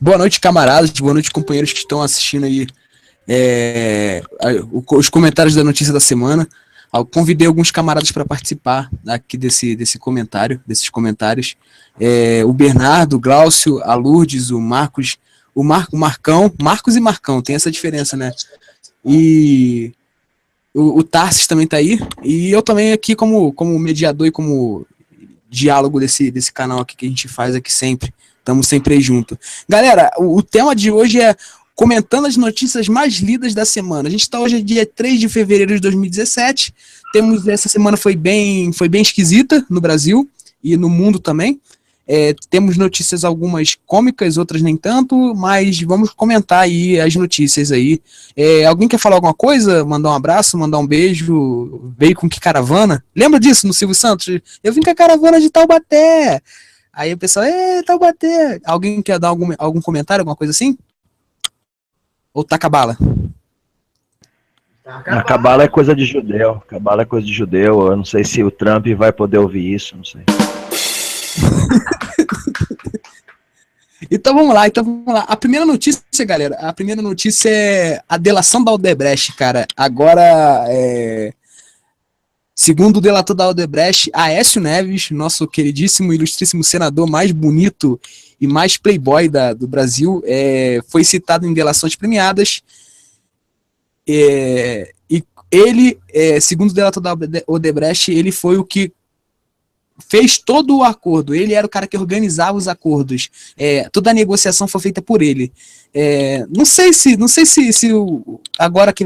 Boa noite, camaradas. Boa noite, companheiros que estão assistindo aí os comentários da notícia da semana. Eu convidei alguns camaradas para participar aqui desses comentários. O Bernardo, o Glaucio, a Lourdes, o Marcos, o Marcão, Marcos e Marcão, tem essa diferença, né? E o Tarsis também tá aí. E eu também aqui como mediador e como diálogo desse canal aqui que a gente faz aqui sempre. Estamos sempre aí junto. Galera, o tema de hoje é comentando as notícias mais lidas da semana. A gente está hoje dia 3 de fevereiro de 2017. Essa semana foi bem esquisita no Brasil e no mundo também. Temos notícias algumas cômicas, outras nem tanto, mas vamos comentar aí as notícias aí. Alguém quer falar alguma coisa? Mandar um abraço, mandar um beijo? Veio com que caravana? Lembra disso no Silvio Santos? Eu vim com a caravana de Taubaté. Aí o pessoal, Taubaté. Alguém quer dar algum comentário, alguma coisa assim? Ou taca bala? A cabala é coisa de judeu. Cabala é coisa de judeu. Eu não sei se o Trump vai poder ouvir isso, não sei. Então vamos lá. A primeira notícia, galera, é a delação da Odebrecht, cara. Agora, segundo o delator da Odebrecht, Aécio Neves, nosso queridíssimo e ilustríssimo senador mais bonito e mais playboy do Brasil, foi citado em delações premiadas. E ele, segundo o delator da Odebrecht, ele foi o que fez todo o acordo. Ele era o cara que organizava os acordos. Toda a negociação foi feita por ele. Não sei se agora que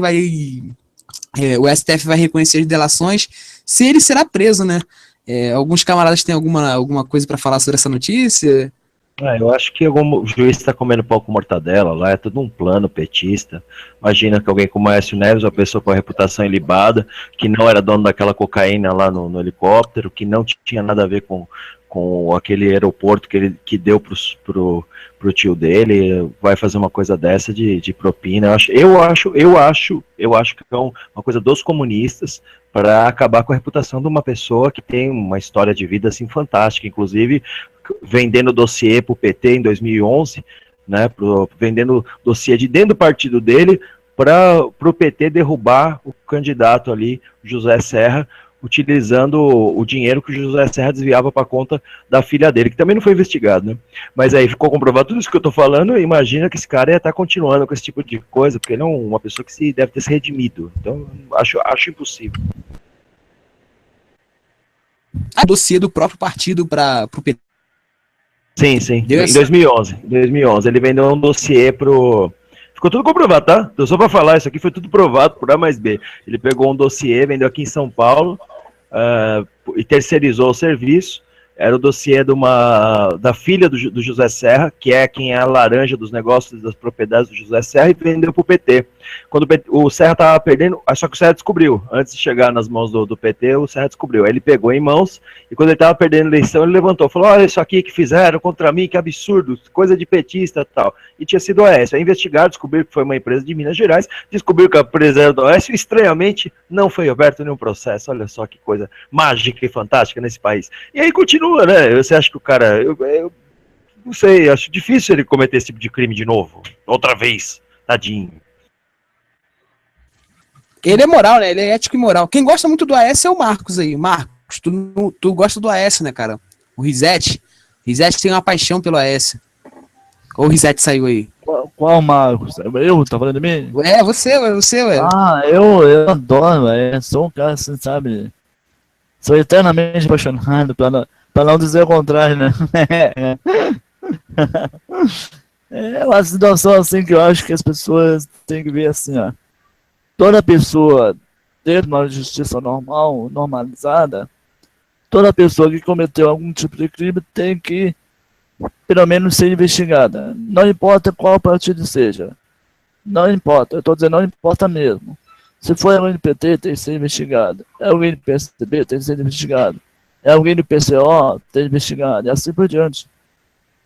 o STF vai reconhecer as delações, se ele será preso, né? Alguns camaradas têm alguma coisa para falar sobre essa notícia? Eu acho que algum juiz está comendo pão com mortadela lá, é tudo um plano petista. Imagina que alguém como Aécio Neves, uma pessoa com a reputação ilibada, que não era dono daquela cocaína lá no helicóptero, que não tinha nada a ver com aquele aeroporto que deu pro tio dele, vai fazer uma coisa dessa de propina. Eu acho que é uma coisa dos comunistas para acabar com a reputação de uma pessoa que tem uma história de vida assim fantástica, inclusive vendendo dossiê para o PT em 2011, né, vendendo dossiê de dentro do partido dele para o PT derrubar o candidato ali, José Serra, utilizando o dinheiro que o José Serra desviava para a conta da filha dele, que também não foi investigado, né? Mas aí ficou comprovado tudo isso que eu estou falando, imagina que esse cara ia estar continuando com esse tipo de coisa, porque ele é uma pessoa que deve ter se redimido. Então, acho impossível. A dossiê do próprio partido para o PT. Sim. Em 2011, ele vendeu um dossiê pro... Ficou tudo comprovado, tá? Então, só para falar, isso aqui foi tudo provado por A mais B. Ele pegou um dossiê, vendeu aqui em São Paulo e terceirizou o serviço. Era o dossiê da filha do José Serra, que é quem é a laranja dos negócios das propriedades do José Serra, e vendeu para o PT. Quando o Serra estava perdendo, só que o Serra descobriu, antes de chegar nas mãos do PT, o Serra descobriu. Aí ele pegou em mãos, e quando ele estava perdendo a eleição, ele levantou, falou, olha isso aqui que fizeram contra mim, que absurdo, coisa de petista e tal. E tinha sido o Aécio. Aí investigaram, descobriram que foi uma empresa de Minas Gerais, descobriram que a empresa era do Aécio, e estranhamente não foi aberto nenhum processo. Olha só que coisa mágica e fantástica nesse país. E aí continua, né? Você acha que o cara... Eu não sei, acho difícil ele cometer esse tipo de crime de novo. Outra vez. Tadinho. Ele é moral, né? Ele é ético e moral. Quem gosta muito do Aécio é o Marcos aí. Marcos, tu gosta do Aécio, né, cara? O Risete. Risete tem uma paixão pelo Aécio. Ou o Risete saiu aí? Qual Marcos? Eu? Tá falando de mim? Você, ué. Eu adoro, sou um cara assim, sabe? Sou eternamente apaixonado, pra não dizer o contrário, né? É uma situação assim que eu acho que as pessoas têm que ver assim, ó. Toda pessoa, dentro de uma justiça normal, normalizada, toda pessoa que cometeu algum tipo de crime tem que, pelo menos, ser investigada. Não importa qual partido seja. Não importa, eu estou dizendo, não importa mesmo. Se for alguém do PT, tem que ser investigado. É alguém do PSDB, tem que ser investigado. É alguém do PCO, tem que ser investigado. E assim por diante.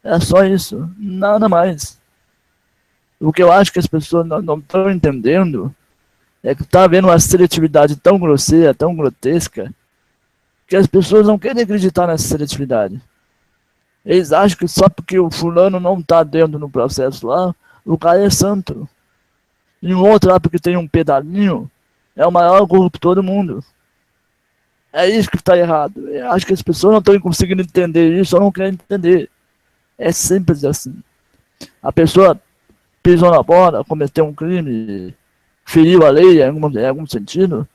É só isso, nada mais. O que eu acho que as pessoas não estão entendendo é que está havendo uma seletividade tão grosseira, tão grotesca, que as pessoas não querem acreditar nessa seletividade. Eles acham que só porque o fulano não tá dentro do processo lá, o cara é santo. E um outro lá porque tem um pedalinho, é o maior corruptor do mundo. É isso que está errado. Eu acho que as pessoas não estão conseguindo entender isso, ou não querem entender. É simples assim. A pessoa pisou na bola, cometeu um crime, feriu a lei em algum sentido,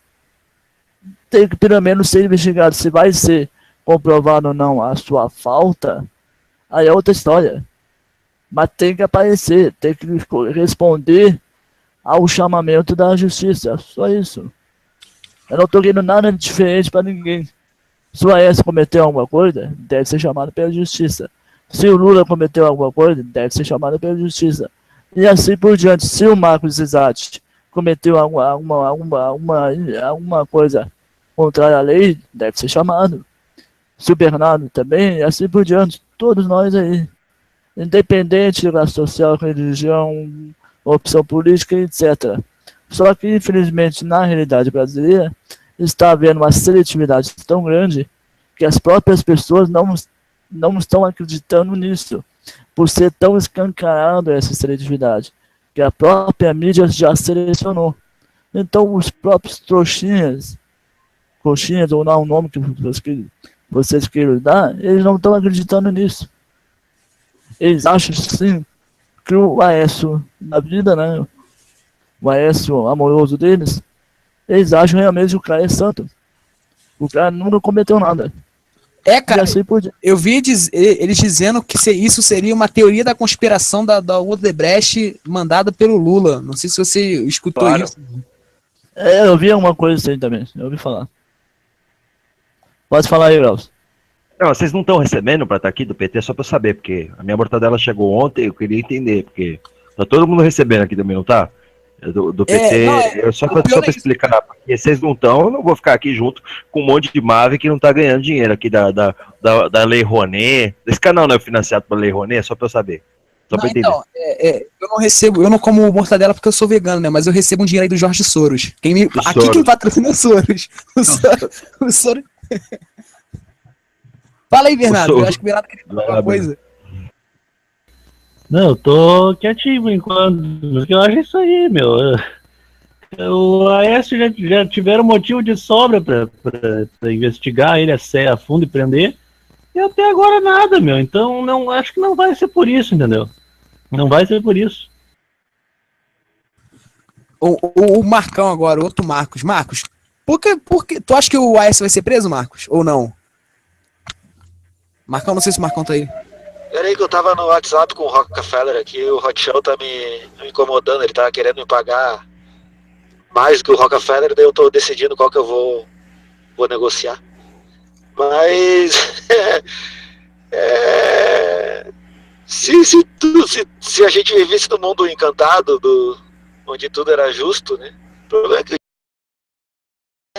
tem que pelo menos ser investigado. Se vai ser comprovado ou não a sua falta, aí é outra história. Mas tem que aparecer, tem que responder ao chamamento da justiça. Só isso. Eu não estou querendo nada diferente para ninguém. Se o Aécio cometeu alguma coisa, deve ser chamado pela justiça. Se o Lula cometeu alguma coisa, deve ser chamado pela justiça. E assim por diante. Se o Marcos Zizatti cometeu alguma coisa contrária à lei, deve ser chamado. Se o Bernardo também, e assim por diante. Todos nós aí. Independente de classe social, religião, opção política, etc. Só que, infelizmente, na realidade brasileira, está havendo uma seletividade tão grande que as próprias pessoas não estão acreditando nisso, por ser tão escancarado essa seletividade, que a própria mídia já selecionou. Então, os próprios coxinhas ou não, o nome que vocês queiram dar, eles não estão acreditando nisso. Eles acham, sim, que o Aécio da vida, né? O Aécio amoroso deles, eles acham realmente que o cara é santo. O cara nunca cometeu nada. É, cara, assim eu vi eles dizendo que isso seria uma teoria da conspiração da Odebrecht mandada pelo Lula. Não sei se você escutou isso. É, eu vi alguma coisa assim também, eu ouvi falar. Pode falar aí, Graus. Não, vocês não estão recebendo para estar aqui do PT, só para eu saber, porque a minha mortadela chegou ontem, eu queria entender, porque tá todo mundo recebendo aqui também, não tá? Do PT, só para explicar, porque vocês não estão, eu não vou ficar aqui junto com um monte de Mave que não tá ganhando dinheiro aqui da Lei Rouanet. Esse canal não é financiado pela Lei Rouanet, só para eu saber. Só para entender. Então, eu não como mortadela porque eu sou vegano, né? Mas eu recebo um dinheiro aí do Jorge Soros. Quem patrocina é o Soros. O Soros. Fala aí, Bernardo. Eu acho que o Bernardo queria falar alguma coisa. Não, eu tô quietinho por enquanto, porque eu acho isso aí, meu. O Aécio já tiveram motivo de sobra pra investigar ele a fundo e prender, e até agora nada, meu. Então, não, acho que não vai ser por isso, entendeu? Não vai ser por isso. O Marcão agora, o outro Marcos. Marcos, por que tu acha que o Aécio vai ser preso, Marcos? Ou não? Marcão, não sei se o Marcão tá aí. Peraí que eu tava no WhatsApp com o Rockefeller aqui, o Rothschild tá me incomodando, ele tá querendo me pagar mais do que o Rockefeller, daí eu tô decidindo qual que eu vou negociar. Mas se a gente vivesse no mundo encantado, onde tudo era justo, né? O problema é que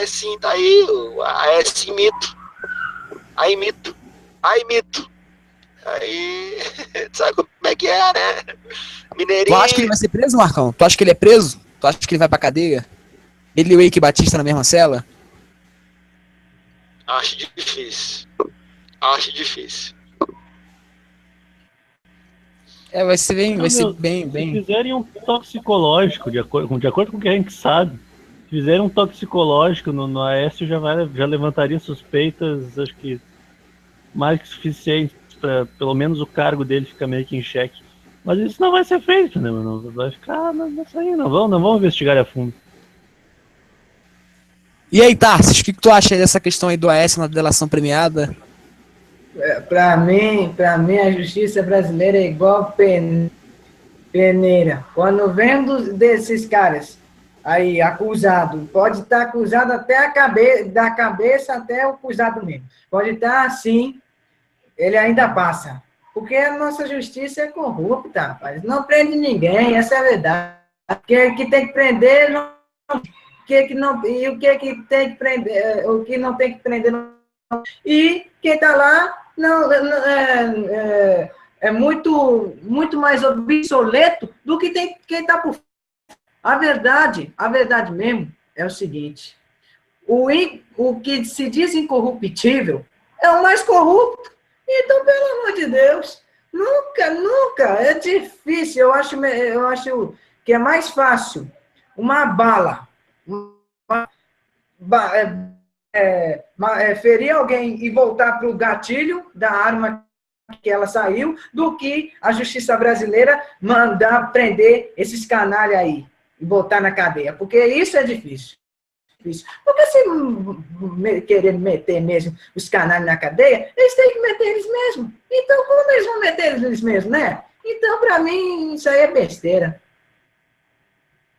sim, tá aí, é sim mito. Aí mito. Aí, sabe como é que é, né? Mineirinho. Tu acha que ele vai ser preso, Marcão? Tu acha que ele é preso? Tu acha que ele vai pra cadeia? Ele e o Eike Batista na mesma cela? Acho difícil. Vai ser bem. Se fizerem um toxicológico, de acordo com o que a gente sabe, se fizerem um toxicológico no Aécio, já levantaria suspeitas, acho que mais que suficientes para pelo menos o cargo dele ficar meio que em xeque. Mas isso não vai ser feito, né, mano? Vai ficar nisso aí, não vão investigar a fundo. E aí, Tarsis, o que tu acha dessa questão aí do Aécio na delação premiada? Para mim, a justiça brasileira é igual peneira. Quando vem desses caras aí acusado, pode estar acusado até da cabeça até o acusado mesmo. Pode estar assim, ele ainda passa. Porque a nossa justiça é corrupta, rapaz. Não prende ninguém, essa é a verdade. O que tem que prender, não. O que não tem que prender, o que não tem que prender, não. E quem está lá não, é muito mais obsoleto do que quem está por fora. A verdade mesmo é o seguinte: o que se diz incorruptível é o mais corrupto. Então, pelo amor de Deus, nunca, é difícil. Eu acho que é mais fácil uma bala, ferir alguém e voltar para o gatilho da arma que ela saiu, do que a justiça brasileira mandar prender esses canalhas aí e botar na cadeia, porque isso é difícil. Porque se querer meter mesmo os canalhas na cadeia, eles têm que meter eles mesmos. Então, como eles vão meter eles mesmos, né? Então, para mim, isso aí é besteira.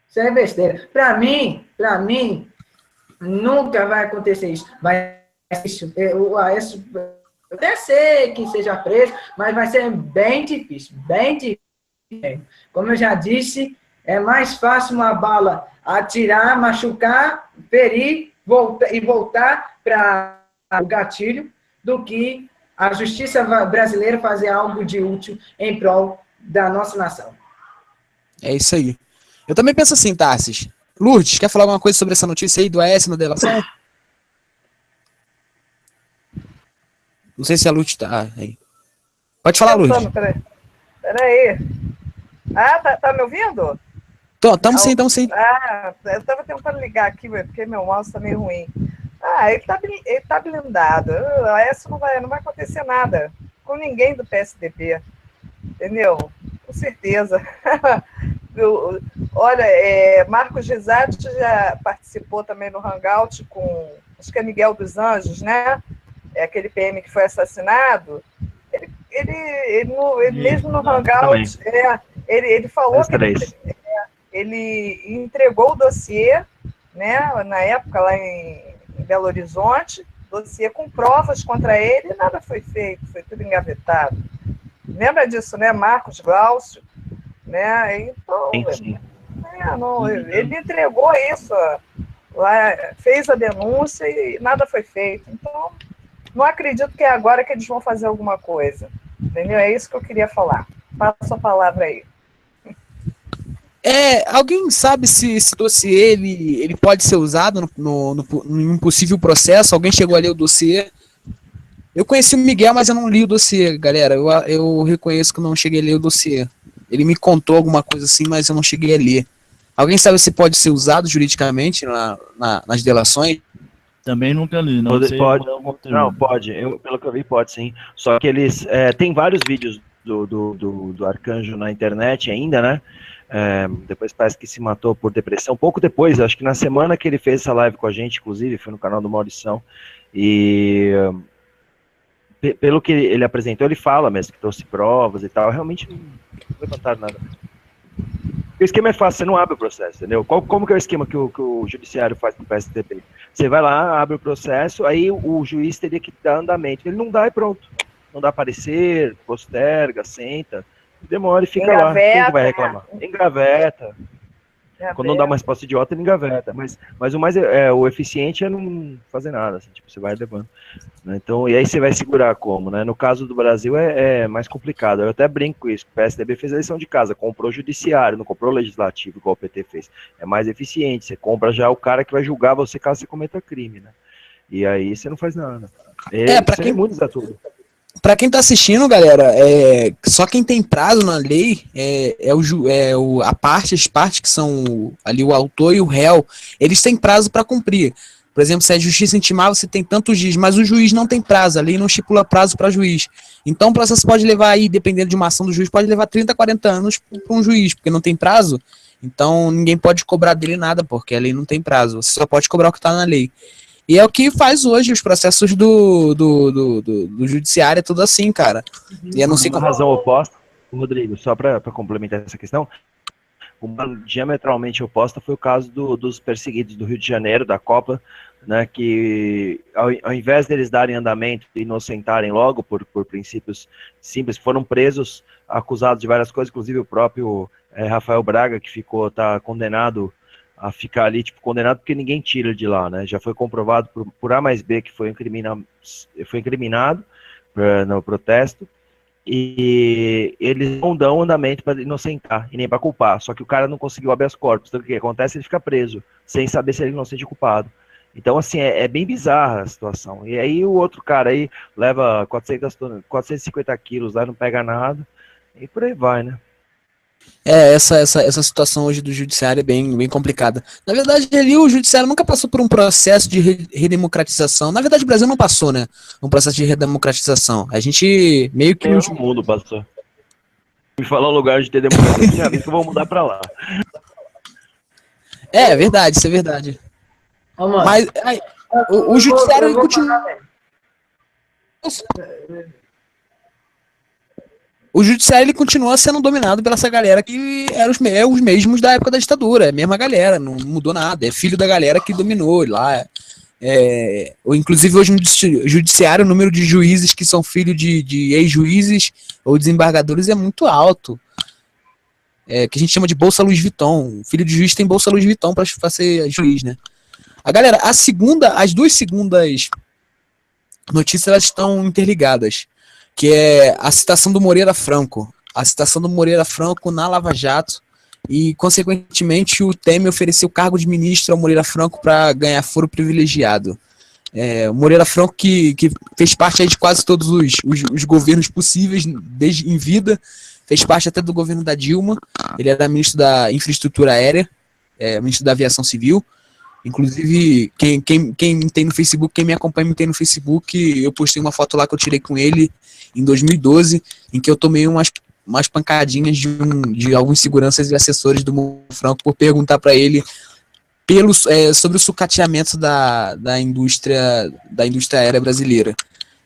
Isso aí é besteira. Para mim, nunca vai acontecer isso. O Aécio, eu até sei que seja preso, mas vai ser bem difícil, bem difícil. Como eu já disse, é mais fácil uma bala atirar, machucar, ferir voltar para o gatilho do que a justiça brasileira fazer algo de útil em prol da nossa nação. É isso aí. Eu também penso assim, Tarsis. Lourdes, quer falar alguma coisa sobre essa notícia aí do Aécio na delação? Não sei se a Lourdes tá aí. Pode falar, Lourdes. Peraí. Ah, tá me ouvindo? Tamo sim. Ah, eu tava tentando ligar aqui, porque meu mouse tá meio ruim. Ah, ele tá blindado. Essa não vai acontecer nada com ninguém do PSDB. Entendeu? Com certeza. Olha, Marcos Rizatti já participou também no Hangout com, acho que é Miguel dos Anjos, né? É aquele PM que foi assassinado. Ele mesmo no Hangout, ele falou que ele entregou o dossiê, né, na época lá em Belo Horizonte, dossiê com provas contra ele, e nada foi feito, foi tudo engavetado. Lembra disso, né, Marcos Glaucio? Né? Então, sim. Ele entregou isso, lá, fez a denúncia e nada foi feito. Então, não acredito que é agora que eles vão fazer alguma coisa. Entendeu? É isso que eu queria falar. Passa a palavra aí. Alguém sabe se esse dossiê ele pode ser usado em um possível processo? Alguém chegou a ler o dossiê? Eu conheci o Miguel, mas eu não li o dossiê, galera. Eu reconheço que eu não cheguei a ler o dossiê. Ele me contou alguma coisa assim, mas eu não cheguei a ler. Alguém sabe se pode ser usado juridicamente nas delações? Também nunca li, não sei. Pode. Pelo que eu vi, pode sim. Só que eles... tem vários vídeos do Arcanjo na internet ainda, né? Depois parece que se matou por depressão. Pouco depois, acho que na semana que ele fez essa live com a gente, inclusive, foi no canal do Maurição. E... pelo que ele apresentou, ele fala mesmo que trouxe provas e tal. Realmente não levantaram nada. O esquema é fácil, você não abre o processo, entendeu? Como que é o esquema que o judiciário faz com o PSDB? Você vai lá, abre o processo, aí o juiz teria que dar andamento. Ele não dá e pronto. Não dá parecer, posterga, senta, demora e fica lá. Quem que vai reclamar? Engaveta. Quando não dá uma resposta idiota, ele engaveta. Mas o mais o eficiente é não fazer nada, assim, tipo, você vai levando. Né? Então, e aí você vai segurar como, né? No caso do Brasil é mais complicado. Eu até brinco com isso. O PSDB fez a lição de casa, comprou o judiciário, não comprou o legislativo, igual o PT fez. É mais eficiente. Você compra já o cara que vai julgar você caso você cometa crime, né? E aí você não faz nada. Pra quem muda tudo. Pra quem tá assistindo, galera, só quem tem prazo na lei as partes que são ali o autor e o réu, eles têm prazo para cumprir. Por exemplo, se é justiça intimar, você tem tantos dias, mas o juiz não tem prazo, a lei não estipula prazo para juiz. Então o processo pode levar aí, dependendo de uma ação do juiz, pode levar 30, 40 anos para um juiz, porque não tem prazo, então ninguém pode cobrar dele nada, porque a lei não tem prazo, você só pode cobrar o que está na lei. E é o que faz hoje os processos do judiciário, é tudo assim, cara. E eu não sei como... razão oposta, Rodrigo, só para complementar essa questão, uma diametralmente oposta foi o caso dos perseguidos do Rio de Janeiro, da Copa, né, que ao invés deles darem andamento e inocentarem logo por princípios simples, foram presos, acusados de várias coisas, inclusive o próprio Rafael Braga, que tá condenado a ficar ali, tipo, condenado porque ninguém tira de lá, né? Já foi comprovado por A mais B que foi incriminado no protesto, e eles não dão andamento para inocentar e nem para culpar, só que o cara não conseguiu habeas corpus, então o que acontece? Ele fica preso, sem saber se ele é inocente ou culpado. Então, assim, é bem bizarra a situação. E aí o outro cara aí leva 450 quilos lá, não pega nada, e por aí vai, né? Essa situação hoje do judiciário é bem complicada. Na verdade, ali o judiciário nunca passou por um processo de redemocratização. Na verdade, o Brasil não passou, né? Um processo de redemocratização. A gente meio que... O mundo passou. Me falar o lugar de ter democracia, que eu vou mudar pra lá. É verdade, isso é verdade. Ô, mano, Mas o judiciário eu vou continua... falar, velho. O judiciário ele continua sendo dominado pela essa galera que eram os mesmos da época da ditadura, é a mesma galera, não mudou nada, é filho da galera que dominou lá. Inclusive hoje no judiciário o número de juízes que são filhos de ex-juízes ou desembargadores é muito alto. Que a gente chama de Bolsa Louis Vuitton. Filho de juiz tem Bolsa Louis Vuitton para ser juiz, né? A galera, as duas segundas notícias elas estão interligadas, que é a citação do Moreira Franco. A citação do Moreira Franco na Lava Jato e, consequentemente, o Temer ofereceu o cargo de ministro ao Moreira Franco para ganhar foro privilegiado. O Moreira Franco, que fez parte aí de quase todos os governos possíveis desde em vida, fez parte até do governo da Dilma. Ele era ministro da Infraestrutura Aérea, ministro da Aviação Civil. Inclusive, quem tem no Facebook, quem me acompanha me tem no Facebook, eu postei uma foto lá que eu tirei com ele em 2012, em que eu tomei umas pancadinhas de alguns seguranças e assessores do Moreira Franco por perguntar para ele sobre o sucateamento da indústria aérea brasileira.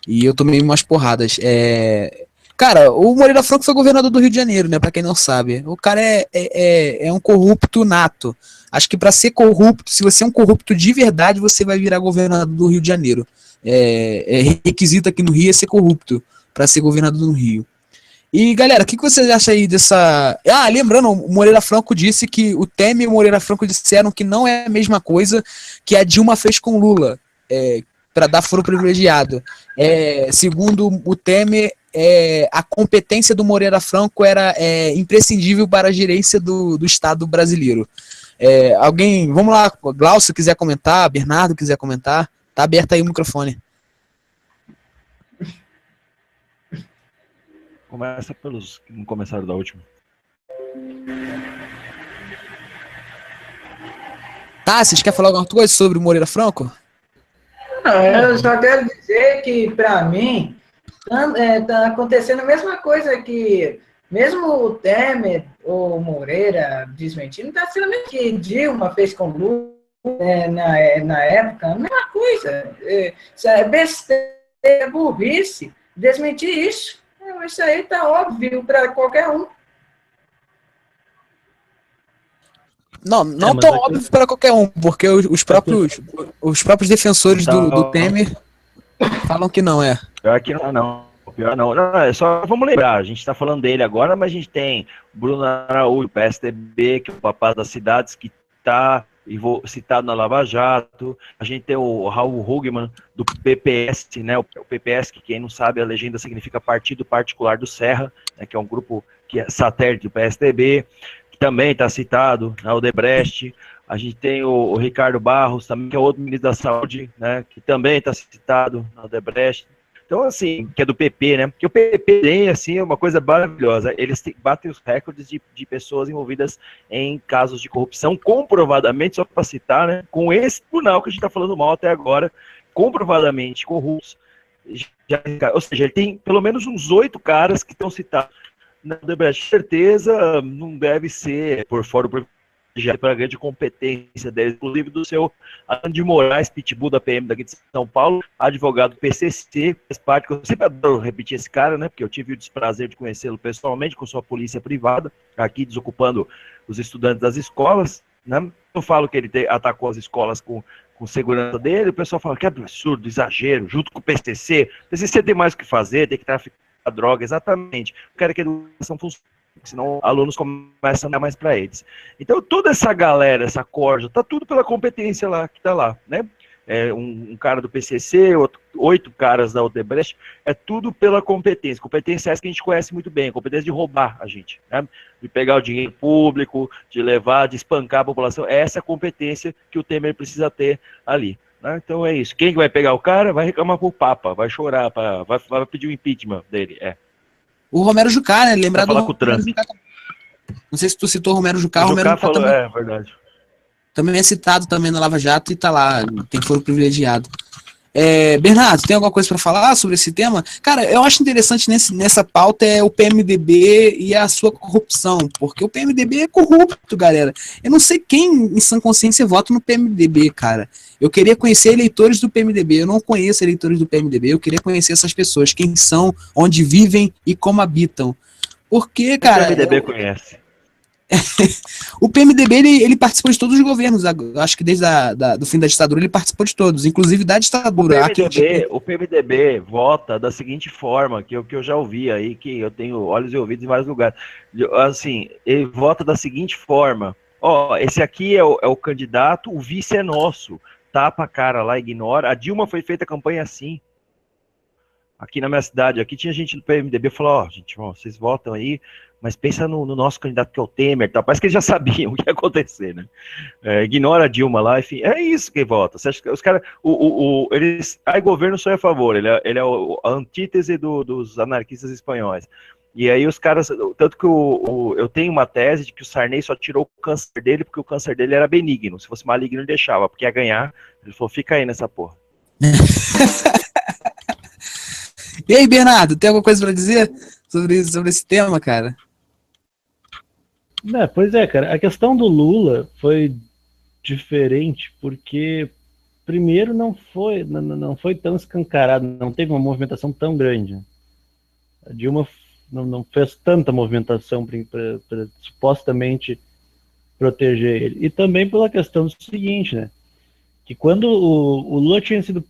E eu tomei umas porradas. Cara, o Moreira Franco foi governador do Rio de Janeiro, né? Pra quem não sabe. O cara é um corrupto nato. Acho que para ser corrupto, se você é um corrupto de verdade, você vai virar governador do Rio de Janeiro. Requisito aqui no Rio é ser corrupto para ser governador do Rio. E, galera, o que vocês acham aí dessa... lembrando, o Moreira Franco disse que o Temer e o Moreira Franco disseram que não é a mesma coisa que a Dilma fez com Lula, para dar foro privilegiado. Segundo o Temer, a competência do Moreira Franco era imprescindível para a gerência do Estado brasileiro. Alguém, vamos lá, Glaucio quiser comentar, Bernardo quiser comentar, tá aberto aí o microfone. Começa pelos que não começaram da última. Tá, vocês querem falar alguma coisa sobre o Moreira Franco? Não, eu só quero dizer que, para mim, tá acontecendo a mesma coisa que, mesmo o Temer ou o Moreira desmentindo, está sendo a mesma que Dilma fez com Lula na época, a mesma coisa. Isso é besteira, burrice, desmentir isso. Isso aí tá óbvio para qualquer um. Não tão óbvio para qualquer um, porque os próprios defensores do Temer falam que não é. Pior que não. Pior não. É só vamos lembrar, a gente está falando dele agora, mas a gente tem Bruno Araújo, PSDB, que é o papá das cidades, que está citado na Lava Jato. A gente tem o Raul Hugman, do PPS, né? O PPS, que quem não sabe, a legenda significa Partido Particular do Serra, né? Que é um grupo que é satélite do PSDB, que também está citado na Odebrecht. A gente tem o Ricardo Barros, também, que é outro ministro da Saúde, né? Que também está citado na Odebrecht. Então, assim, que é do PP, né? Porque o PP tem, assim, uma coisa maravilhosa. Eles batem os recordes de pessoas envolvidas em casos de corrupção, comprovadamente, só para citar, né? Com esse tribunal que a gente está falando mal até agora, comprovadamente corruptos. Ou seja, ele tem pelo menos uns 8 caras que estão citados na Odebrecht. Certeza não deve ser por fora do já para a grande competência dele, inclusive do seu Alan de Moraes, pitbull da PM daqui de São Paulo, advogado do PCC, faz parte, que eu sempre adoro repetir esse cara, né, porque eu tive o desprazer de conhecê-lo pessoalmente, com sua polícia privada, aqui desocupando os estudantes das escolas, né. Eu falo que ele atacou as escolas com segurança dele, o pessoal fala que é absurdo, exagero, junto com o PCC tem mais o que fazer, tem que traficar droga, exatamente, eu quero que a educação funcione, senão alunos começam a dar mais para eles. Então, toda essa galera, essa corja, tá tudo pela competência lá, que tá lá, né? Um cara do PCC, 8 caras da Odebrecht, é tudo pela competência. Competência essa que a gente conhece muito bem, competência de roubar a gente, né? De pegar o dinheiro público, de levar, de espancar a população. Essa é a competência que o Temer precisa ter ali. Né? Então é isso. Quem que vai pegar o cara vai reclamar pro Papa, vai chorar, vai pedir o impeachment dele. O Romero Jucá, né? Lembrar do falar com o Romero Trump. Jucá. Não sei se tu citou o Romero Jucá. O Romero Jucá Jucá falou, também, é verdade. também é citado também na Lava Jato e tá lá, tem foro privilegiado. Bernardo, tem alguma coisa para falar sobre esse tema? Cara, eu acho interessante nessa pauta o PMDB e a sua corrupção, porque o PMDB é corrupto, galera. Eu não sei quem em sã consciência vota no PMDB, cara. Eu queria conhecer eleitores do PMDB, eu não conheço eleitores do PMDB, eu queria conhecer essas pessoas, quem são, onde vivem e como habitam. Porque, cara... O PMDB conhece. O PMDB, ele participou de todos os governos, acho que desde do fim da ditadura ele participou de todos, inclusive da ditadura. O PMDB vota da seguinte forma, que eu já ouvi aí, que eu tenho olhos e ouvidos em vários lugares, assim, ele vota da seguinte forma: esse aqui é o candidato, o vice é nosso, tapa a cara lá, ignora. A Dilma foi feita a campanha assim. Aqui na minha cidade, aqui tinha gente do PMDB, falou, gente, vocês votam aí, mas pensa no nosso candidato que é o Temer, tá? Parece que eles já sabiam o que ia acontecer, né? Ignora a Dilma lá, enfim, é isso que vota. Você acha que os caras, governo só é a favor, ele é a antítese dos anarquistas espanhóis. E aí os caras, tanto que eu tenho uma tese de que o Sarney só tirou o câncer dele porque o câncer dele era benigno, se fosse maligno ele deixava, porque ia ganhar, ele falou, fica aí nessa porra. E aí, Bernardo, tem alguma coisa para dizer sobre esse tema, cara? Pois é, cara, a questão do Lula foi diferente, porque primeiro não foi tão escancarado, não teve uma movimentação tão grande. A Dilma não fez tanta movimentação para supostamente proteger ele. E também pela questão do seguinte, né? Que quando o Lula tinha tido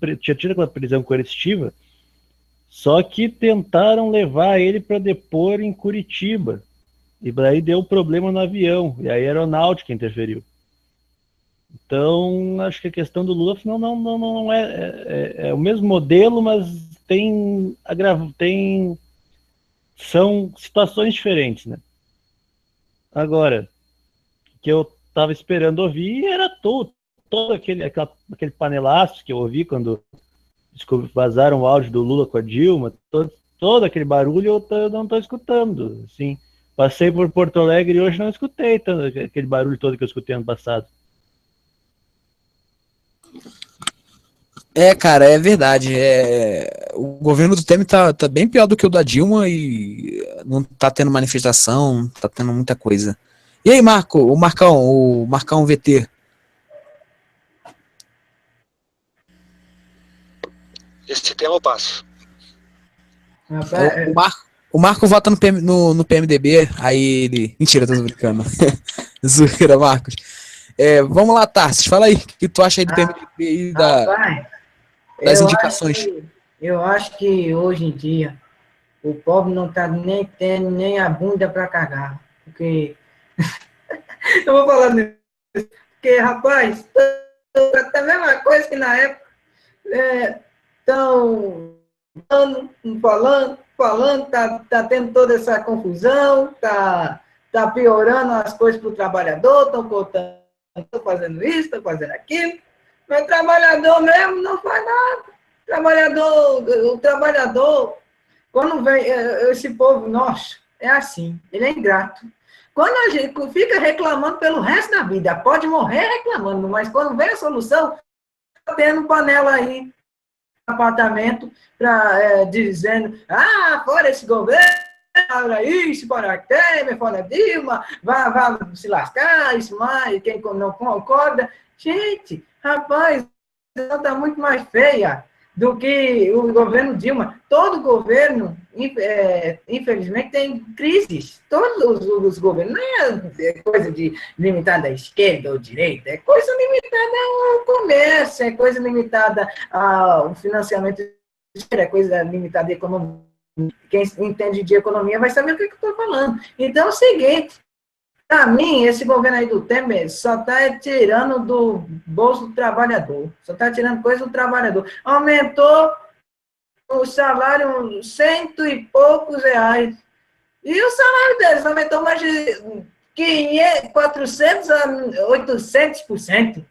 aquela prisão coercitiva, só que tentaram levar ele para depor em Curitiba. E daí deu problema no avião. E aí a aeronáutica interferiu. Então, acho que a questão do Lula não é o mesmo modelo, mas são situações diferentes, né? Agora, o que eu estava esperando ouvir era todo aquele panelaço que eu ouvi quando vazaram o áudio do Lula com a Dilma, todo aquele barulho eu não estou escutando. Assim, passei por Porto Alegre e hoje não escutei aquele barulho todo que eu escutei ano passado. Cara, é verdade. O governo do Temer tá bem pior do que o da Dilma e não tá tendo manifestação, tá tendo muita coisa. E aí, o Marcão VT? Esse tema eu passo. O Marco vota no PMDB, aí ele... Mentira, tô brincando. Zoeira, Marcos. Vamos lá, Tarsis, fala aí, o que tu acha aí do PMDB e das indicações? Eu acho que hoje em dia o pobre não tá nem tendo nem a bunda para cagar, porque... eu vou falar nisso, porque, rapaz, tá a mesma coisa que na época, estão falando, tá tendo toda essa confusão, tá piorando as coisas para o trabalhador, estão cortando, estão fazendo isso, estão fazendo aquilo, mas o trabalhador mesmo não faz nada. O trabalhador, quando vem esse povo nosso, é assim, ele é ingrato. Quando a gente fica reclamando pelo resto da vida, pode morrer reclamando, mas quando vem a solução, tá tendo panela aí, apartamento, dizendo, fora esse governo, fora isso, fora Temer, fora Dilma, vai se lascar, isso mais, quem não concorda. Gente, rapaz, a está muito mais feia do que o governo Dilma. Todo governo, infelizmente, tem crises. Todos os governos. Não é coisa limitada à esquerda ou direita, é coisa limitada ao comércio, é coisa limitada ao financiamento, é coisa limitada à economia. Quem entende de economia vai saber o que eu estou falando. Então, é o seguinte, para mim, esse governo aí do Temer só está tirando do bolso do trabalhador, só está tirando coisa do trabalhador. Aumentou o salário 100 e poucos reais. E o salário deles aumentou mais de 400% a 800%.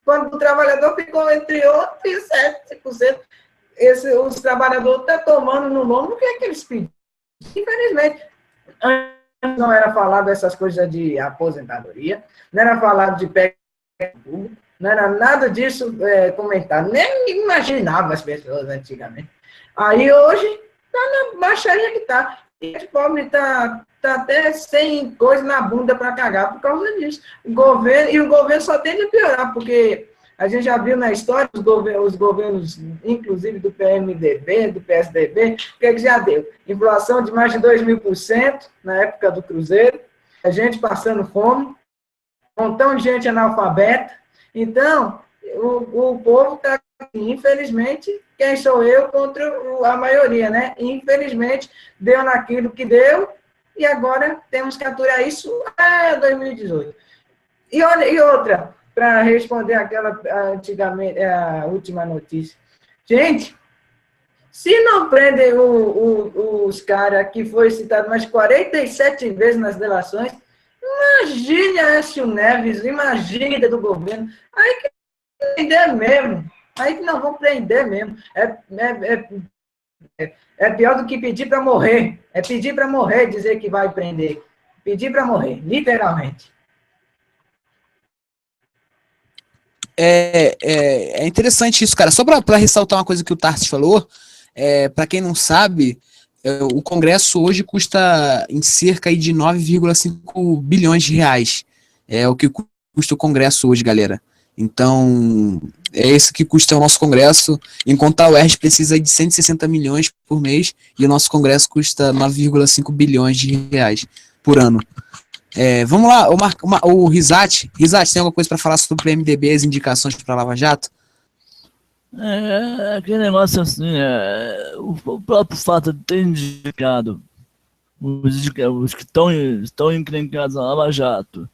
quando o trabalhador ficou entre 8% e 7%. Os trabalhadores estão tomando no lombo o que é que eles pedem. Infelizmente, antes não era falado essas coisas de aposentadoria, não era falado de PEC, não era nada disso comentado, nem imaginava as pessoas antigamente. Aí hoje, está na baixaria que está. E o pobre está até sem coisa na bunda para cagar por causa disso. O governo só tende a piorar, porque a gente já viu na história os governos, inclusive do PMDB, do PSDB, o que já deu? Inflação de mais de 2.000% na época do Cruzeiro, a gente passando fome, um montão de gente analfabeta. Então, o povo está, infelizmente, quem sou eu contra a maioria, né? Infelizmente, deu naquilo que deu, e agora temos que aturar isso até 2018. E outra, para responder aquela antigamente, a última notícia. Gente, se não prendem os caras que foi citado mais 47 vezes nas delações, imagine a Aécio Neves, imagine do governo. Aí que prender mesmo. Aí que não vão prender mesmo. É pior do que pedir para morrer. É pedir para morrer, dizer que vai prender. Pedir para morrer, literalmente. É interessante isso, cara. Só para ressaltar uma coisa que o Tarsis falou, para quem não sabe, o Congresso hoje custa em cerca de 9,5 bilhões de reais. É o que custa o Congresso hoje, galera. Então, é esse que custa o nosso Congresso, enquanto a UERJ precisa de 160 milhões por mês, e o nosso Congresso custa 9,5 bilhões de reais por ano. Vamos lá, o Rizat, tem alguma coisa para falar sobre o PMDB, as indicações para a Lava Jato? Aquele negócio assim, o próprio fato de ter indicado os que estão encrencados na Lava Jato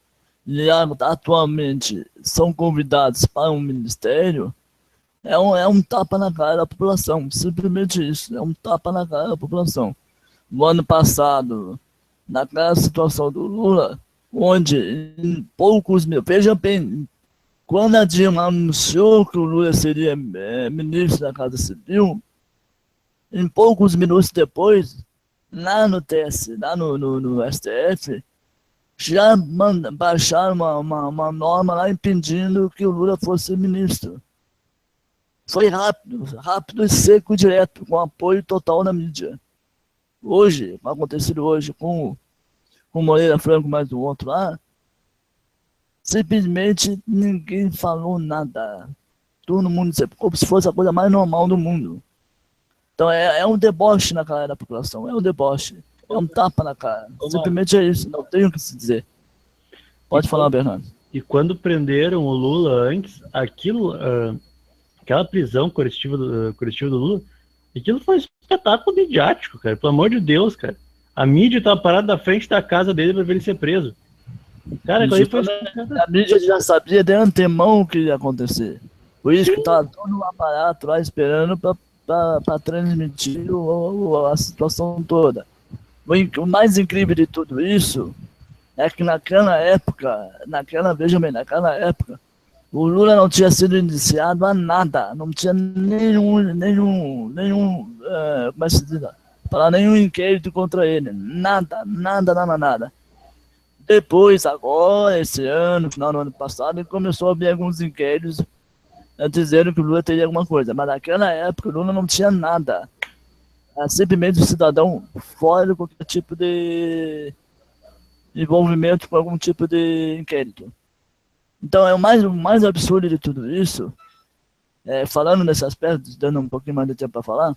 e atualmente são convidados para um ministério, é um tapa na cara da população, simplesmente isso, é um tapa na cara da população. No ano passado, naquela situação do Lula, onde em poucos minutos, veja bem, quando a Dilma anunciou que o Lula seria ministro da Casa Civil, em poucos minutos depois, lá no TSE, lá no STF, já baixaram uma norma lá impedindo que o Lula fosse ministro. Foi rápido e seco, direto, com apoio total na mídia. Hoje, acontecido hoje com Moreira Franco mais o outro lá, simplesmente ninguém falou nada. Todo mundo, como se fosse a coisa mais normal do mundo. Então é um deboche na cara da população, é um deboche, é um tapa na cara. Simplesmente é isso, não tem o que se dizer. Pode falar, Bernardo. E quando prenderam o Lula antes, aquela prisão coercitiva do Lula, aquilo foi um espetáculo midiático, cara, pelo amor de Deus, cara. A mídia estava parada na frente da casa dele para ver ele ser preso. Cara, a mídia já sabia de antemão o que ia acontecer. Por isso que estava todo um aparato lá esperando para transmitir a situação toda. O mais incrível de tudo isso é que naquela época, o Lula não tinha sido indiciado a nada, não tinha nenhum como é que se diz? Nenhum inquérito contra ele, nada. Depois, agora, esse ano, final do ano passado, ele começou a abrir alguns inquéritos dizendo que o Lula teria alguma coisa, mas naquela época o Lula não tinha nada. Era simplesmente um cidadão fora de qualquer tipo de envolvimento com algum tipo de inquérito. Então, o mais absurdo de tudo isso, falando nesse aspecto, dando um pouquinho mais de tempo para falar,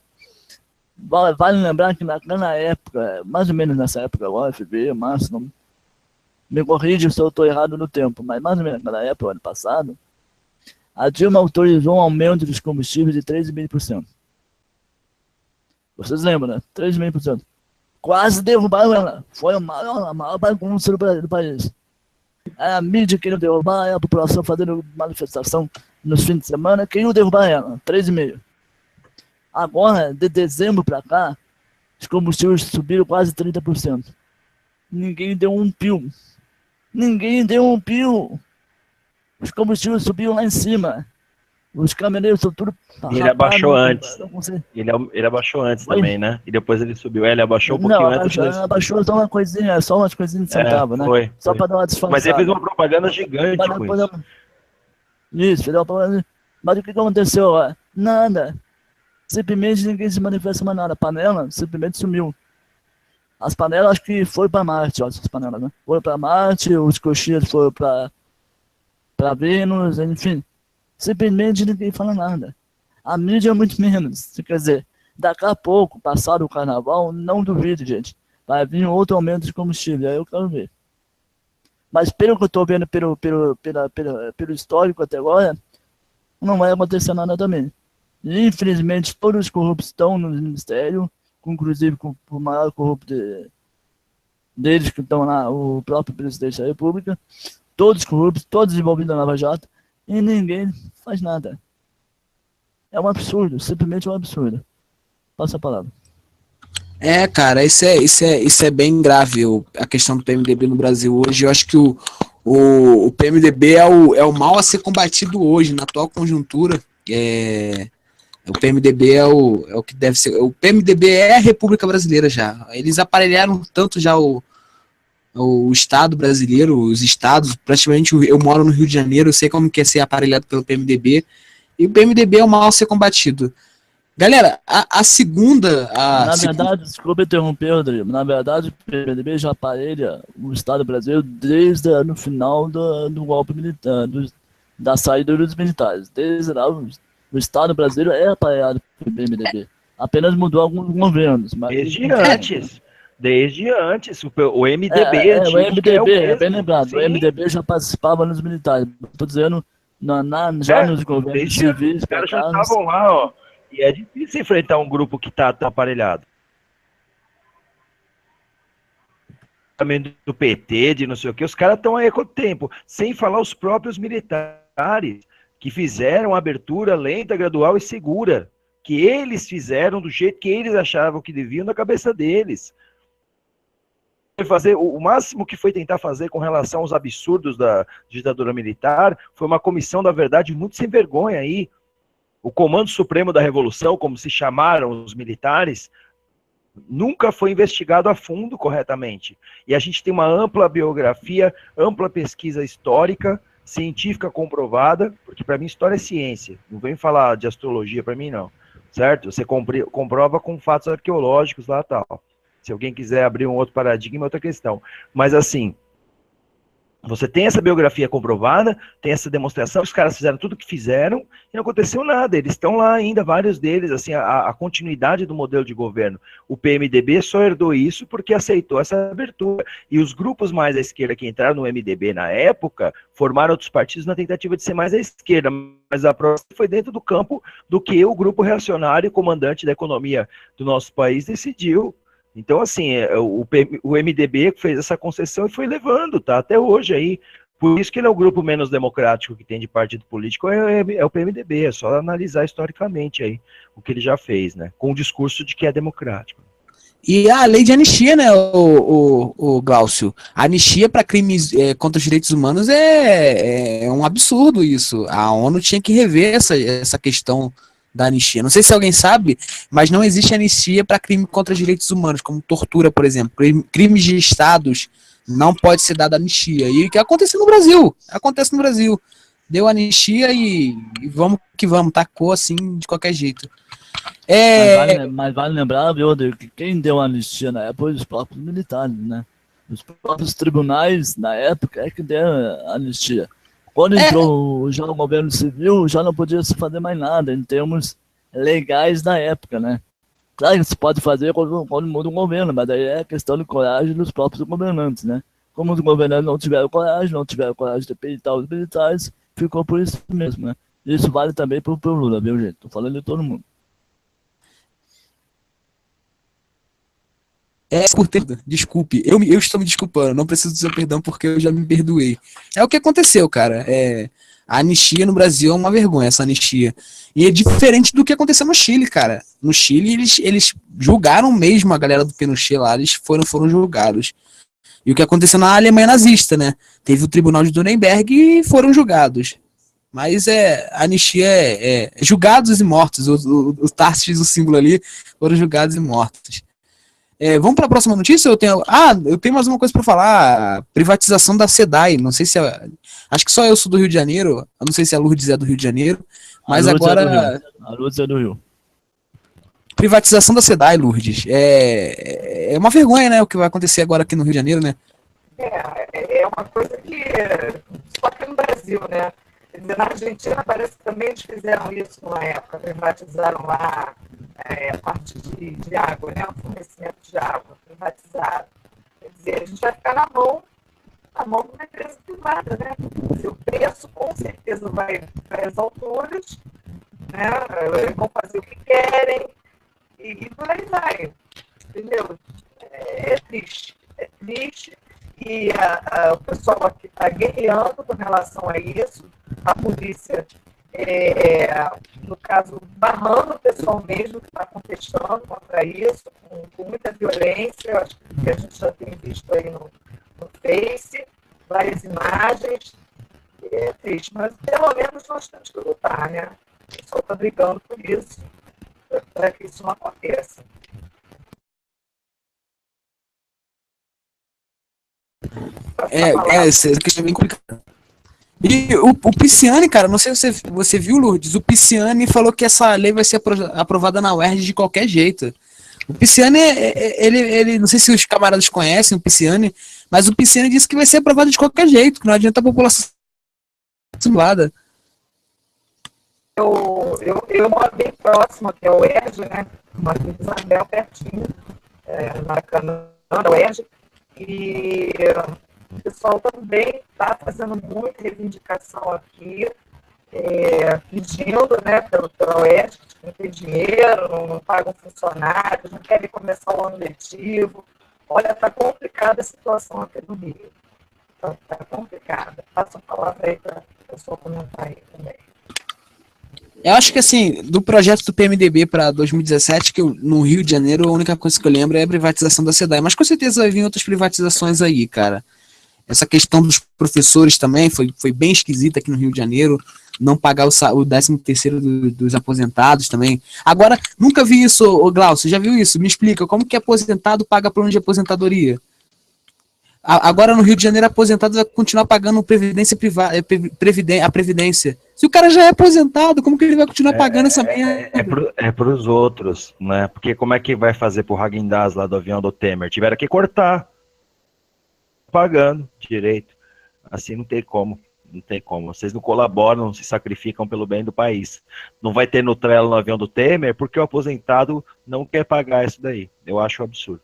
vale lembrar que naquela época, mais ou menos nessa época agora, fevereiro, março, não me corrija se eu estou errado no tempo, mas mais ou menos naquela época, ano passado, a Dilma autorizou um aumento dos combustíveis de 3,5%. Vocês lembram, né? 3,5%. Quase derrubaram ela. Foi a maior bagunça do país. A mídia queria derrubar, a população fazendo manifestação nos fins de semana, queriam derrubar ela. 3,5%. Agora, de dezembro para cá, os combustíveis subiram quase 30%. Ninguém deu um pio. os combustíveis subiam lá em cima. Os caminhoneiros são tudo... E ele abaixou antes. Ele abaixou antes também, né? E depois ele subiu. Ele abaixou um pouquinho antes. Não, abaixou só uma coisinha, só umas coisinhas de centavo, né? Foi. Só para dar uma disfarçada. Mas ele fez uma propaganda gigante com isso. Isso, fez uma propaganda. Mas o que aconteceu lá? Nada. Simplesmente ninguém se manifesta mais nada. A panela simplesmente sumiu. As panelas acho que foram para Marte, ó, essas panelas, né? Foram para Marte, os coxias foram para Vênus, enfim. Simplesmente ninguém fala nada. A mídia é muito menos. Quer dizer, daqui a pouco, passado o carnaval, não duvide, gente. Vai vir outro aumento de combustível, aí eu quero ver. Mas pelo que eu estou vendo pelo histórico até agora, não vai acontecer nada também. E, infelizmente, todos os corruptos estão no ministério, inclusive com o maior corrupto deles que estão lá, o próprio presidente da República, todos corruptos, todos envolvidos na Lava Jato, e ninguém faz nada. É um absurdo, simplesmente um absurdo. Passa a palavra. Cara, isso é bem grave, a questão do PMDB no Brasil hoje. Eu acho que o PMDB é o mal a ser combatido hoje, na atual conjuntura. O PMDB é o que deve ser. O PMDB é a República Brasileira já. Eles aparelharam tanto já o Estado brasileiro, os estados, praticamente eu moro no Rio de Janeiro, eu sei como que é ser aparelhado pelo PMDB, e o PMDB é o mal a ser combatido. Galera, a segunda... Na verdade, desculpa interromper, Rodrigo, na verdade o PMDB já aparelha o Estado brasileiro desde no final do golpe militar, da saída dos militares. Desde lá, o Estado brasileiro é aparelhado pelo PMDB. Apenas mudou alguns governos. Mas... Desde antes, o MDB... o MDB, é bem lembrado, sim. O MDB já participava nos militares. Estou dizendo, já nos governos civis... Os caras já estavam lá, ó. E é difícil enfrentar um grupo que tá aparelhado. Também do PT, de não sei o que, os caras estão aí há quanto tempo? Sem falar os próprios militares, que fizeram a abertura lenta, gradual e segura. Que eles fizeram do jeito que eles achavam que deviam na cabeça deles. Fazer o máximo que foi tentar fazer com relação aos absurdos da ditadura militar foi uma comissão da verdade muito sem vergonha aí. O Comando Supremo da Revolução, como se chamaram os militares, nunca foi investigado a fundo corretamente. E a gente tem uma ampla biografia, ampla pesquisa histórica, científica comprovada, porque para mim história é ciência, não vem falar de astrologia para mim não, certo? Você comprova com fatos arqueológicos lá e tal. Se alguém quiser abrir um outro paradigma, é outra questão. Mas assim, você tem essa biografia comprovada, tem essa demonstração, os caras fizeram tudo o que fizeram e não aconteceu nada. Eles estão lá ainda, vários deles, assim, a continuidade do modelo de governo. O PMDB só herdou isso porque aceitou essa abertura. E os grupos mais à esquerda que entraram no MDB na época formaram outros partidos na tentativa de ser mais à esquerda, mas a próxima foi dentro do campo do que o grupo reacionário, comandante da economia do nosso país, decidiu. Então, assim, o MDB fez essa concessão e foi levando, tá? Até hoje aí. Por isso que ele é o grupo menos democrático que tem de partido político, é o PMDB. É só analisar historicamente aí o que ele já fez, né? Com o discurso de que é democrático. E a lei de anistia, né, o Glaucio? A anistia para crimes contra os direitos humanos é um absurdo isso. A ONU tinha que rever essa questão da anistia. Não sei se alguém sabe, mas não existe anistia para crime contra os direitos humanos, como tortura, por exemplo. Crimes de estados não pode ser dada anistia. E o que acontece no Brasil? Acontece no Brasil. Deu anistia e vamos que vamos, tacou assim de qualquer jeito. Mas vale lembrar, viu, que quem deu anistia na época foi os próprios militares, né? Os próprios tribunais, na época, é que deram anistia. Quando entrou já o governo civil, já não podia se fazer mais nada em termos legais da época, né? Claro que se pode fazer quando muda o governo, mas aí é questão de coragem dos próprios governantes, né? Como os governantes não tiveram coragem de peitar os militares, ficou por isso mesmo, né? Isso vale também pro Lula, viu, gente? Tô falando de todo mundo. Desculpe, eu estou me desculpando, não preciso do seu perdão porque eu já me perdoei. É o que aconteceu, cara. A anistia no Brasil é uma vergonha, essa anistia. E é diferente do que aconteceu no Chile, cara. No Chile, eles julgaram mesmo a galera do Pinochet lá, eles foram julgados. E o que aconteceu na Alemanha nazista, né? Teve o tribunal de Nuremberg e foram julgados. Mas a anistia é julgados e mortos. O Tarsis, o símbolo ali, foram julgados e mortos. Vamos para a próxima notícia? Eu tenho mais uma coisa para falar. A privatização da SEDAI. Não sei se acho que só eu sou do Rio de Janeiro. Eu não sei se a Lourdes é do Rio de Janeiro. Mas agora. A Lourdes é do Rio. Privatização da SEDAI, Lourdes. É uma vergonha, né? O que vai acontecer agora aqui no Rio de Janeiro, né? É uma coisa que. Só que no Brasil, né? Quer dizer, na Argentina parece que também eles fizeram isso na época, privatizaram lá a parte de água, né? O fornecimento de água, privatizaram. Quer dizer, a gente vai ficar na mão de uma empresa privada, né? O preço com certeza vai às alturas, né? Eles vão fazer o que querem e por aí vai, entendeu? É triste. E o pessoal aqui está guerreando com relação a isso. A polícia, no caso, barrando o pessoal mesmo que está contestando contra isso, com muita violência. Eu acho que a gente já tem visto aí no Face, várias imagens. É triste, mas pelo menos nós temos que lutar, né? O pessoal está brigando por isso, para que isso não aconteça. Essa questão é bem complicada. E o Pisciani, cara, não sei se você viu, Lourdes, o Pisciani falou que essa lei vai ser aprovada na UERJ de qualquer jeito. O Pisciani, ele não sei se os camaradas conhecem o Pisciani, mas o Pisciani disse que vai ser aprovado de qualquer jeito, que não adianta a população simulada. Eu moro bem próximo aqui ao UERJ, né? Moro em Isabel, pertinho, na Canã da UERJ, e o pessoal também está fazendo muita reivindicação aqui, pedindo, né, pela UERJ, que não tem dinheiro, não pagam funcionários, não querem começar o ano letivo. Olha, está complicada a situação aqui no Rio. Está complicada. Passa a palavra aí para o pessoal comentar aí também. Eu acho que, assim, do projeto do PMDB para 2017, que no Rio de Janeiro, a única coisa que eu lembro é a privatização da SEDAI. Mas com certeza vai vir outras privatizações aí, cara. Essa questão dos professores também foi bem esquisita aqui no Rio de Janeiro. Não pagar o 13º dos aposentados também. Agora, nunca vi isso, ô Glaucio, já viu isso? Me explica, como que aposentado paga plano de aposentadoria? Agora no Rio de Janeiro, aposentado vai continuar pagando previdência privada, a previdência. Se o cara já é aposentado, como que ele vai continuar pagando essa merda? É para os outros, né? Porque como é que vai fazer pro Häagen-Dazs lá do avião do Temer? Tiveram que cortar. Pagando direito. Assim não tem como. Não tem como. Vocês não colaboram, não se sacrificam pelo bem do país. Não vai ter Nutella no avião do Temer porque o aposentado não quer pagar isso daí. Eu acho um absurdo.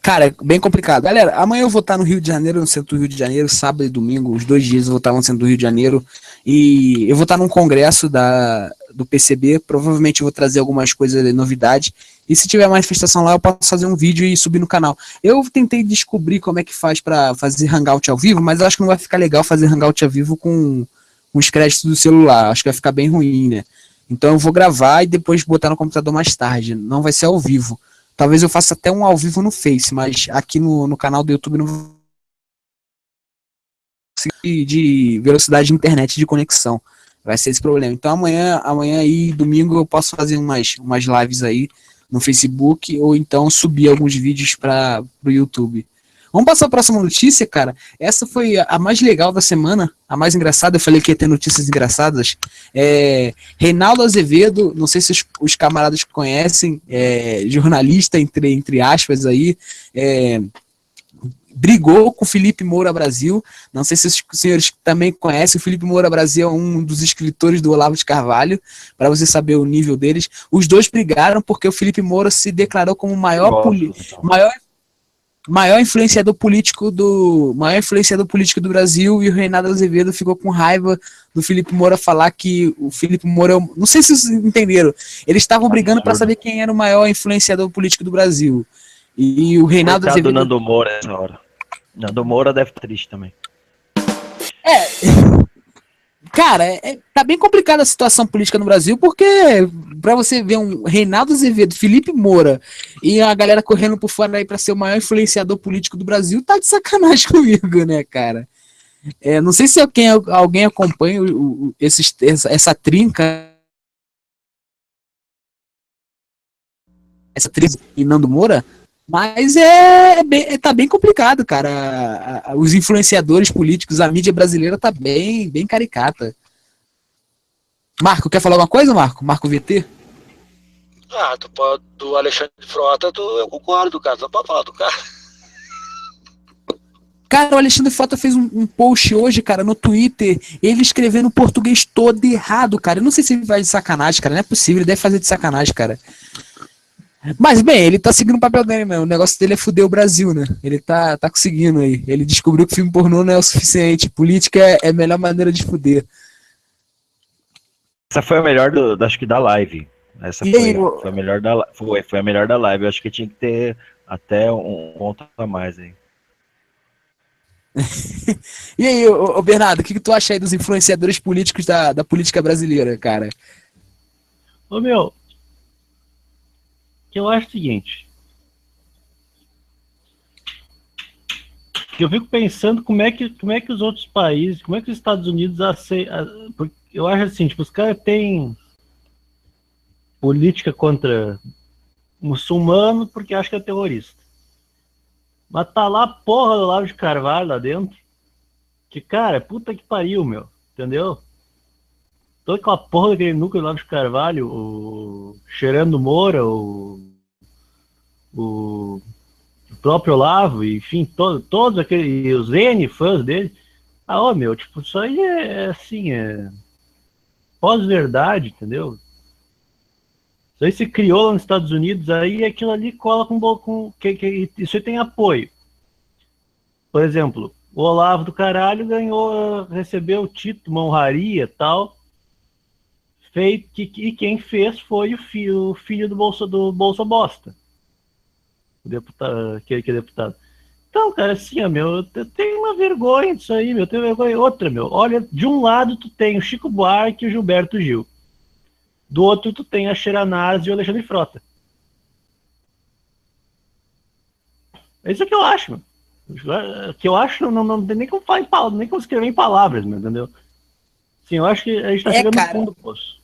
Cara, é bem complicado. Galera, amanhã eu vou estar no Rio de Janeiro, no centro do Rio de Janeiro, sábado e domingo, os 2 dias eu vou estar no centro do Rio de Janeiro, e eu vou estar num congresso do PCB, provavelmente eu vou trazer algumas coisas de novidade, e se tiver manifestação lá eu posso fazer um vídeo e subir no canal. Eu tentei descobrir como é que faz pra fazer hangout ao vivo, mas eu acho que não vai ficar legal fazer hangout ao vivo com os créditos do celular, acho que vai ficar bem ruim, né? Então eu vou gravar e depois botar no computador mais tarde, não vai ser ao vivo. Talvez eu faça até um ao vivo no Face, mas aqui no canal do YouTube não vou conseguir de velocidade de internet de conexão. Vai ser esse problema. Então amanhã e domingo eu posso fazer umas lives aí no Facebook ou então subir alguns vídeos para o YouTube. Vamos passar a próxima notícia, cara. Essa foi a mais legal da semana, a mais engraçada. Eu falei que ia ter notícias engraçadas. Reinaldo Azevedo, não sei se os camaradas conhecem, jornalista, entre aspas, aí, brigou com o Felipe Moura Brasil. Não sei se os senhores também conhecem. O Felipe Moura Brasil é um dos escritores do Olavo de Carvalho, para você saber o nível deles. Os dois brigaram porque o Felipe Moura se declarou como o maior influenciador político do Brasil, e o Reinaldo Azevedo ficou com raiva do Felipe Moura falar que o Felipe Moura, não sei se vocês entenderam, eles estavam brigando para saber quem era o maior influenciador político do Brasil. E o Reinaldo Azevedo... Nando Moura essa hora. Nando Moura deve estar triste também. Cara, tá bem complicada a situação política no Brasil, porque pra você ver um Reinaldo Azevedo, Felipe Moura e a galera correndo por fora aí pra ser o maior influenciador político do Brasil, tá de sacanagem comigo, né, cara? Não sei se alguém acompanha essa trinca, e Nando Moura, mas tá bem complicado, cara. Os influenciadores políticos, a mídia brasileira tá bem caricata. Marco, quer falar alguma coisa, Marco? Marco VT? Do Alexandre Frota, eu concordo, cara. Só pode falar do cara. Cara, o Alexandre Frota fez um post hoje, cara, no Twitter, ele escrevendo o português todo errado, cara. Eu não sei se ele vai de sacanagem, cara. Não é possível, ele deve fazer de sacanagem, cara. Mas, bem, ele tá seguindo o papel dele mesmo. O negócio dele é fuder o Brasil, né? Ele tá conseguindo aí. Ele descobriu que filme pornô não é o suficiente. Política é a melhor maneira de fuder. Essa foi a melhor acho que da live. Essa foi a melhor foi a melhor da live. Eu acho que tinha que ter até um ponto a mais aí. E aí, Bernardo, o que tu acha aí dos influenciadores políticos da política brasileira, cara? Ô, meu, que eu acho o seguinte, que eu fico pensando como é que os outros países, como é que os Estados Unidos aceitam, eu acho assim, tipo, os caras têm política contra muçulmano porque acha que é terrorista. Mas tá lá a porra do Olavo de Carvalho lá dentro, que, cara, puta que pariu, meu, entendeu? Toda aquela porra daquele núcleo do Olavo de Carvalho, o Cheirando Moura, o próprio Olavo, enfim, todos aqueles, os N fãs dele. Meu, tipo, isso aí assim, pós-verdade, entendeu? Isso aí se criou lá nos Estados Unidos, aí aquilo ali cola isso aí tem apoio. Por exemplo, o Olavo do caralho recebeu o título, uma honraria e tal, e quem fez foi o filho do Bolsa Bosta. O deputado, que é deputado. Então, cara, assim, meu, eu tenho uma vergonha disso aí, meu, eu tenho vergonha. Outra, meu, olha, de um lado tu tem o Chico Buarque e o Gilberto Gil. Do outro tu tem a Xeranaz e o Alexandre Frota. É isso que eu acho, meu. Que eu acho, não tem nem como falar nem como escrever em palavras, meu, entendeu? Sim, eu acho que a gente tá chegando no fundo do poço.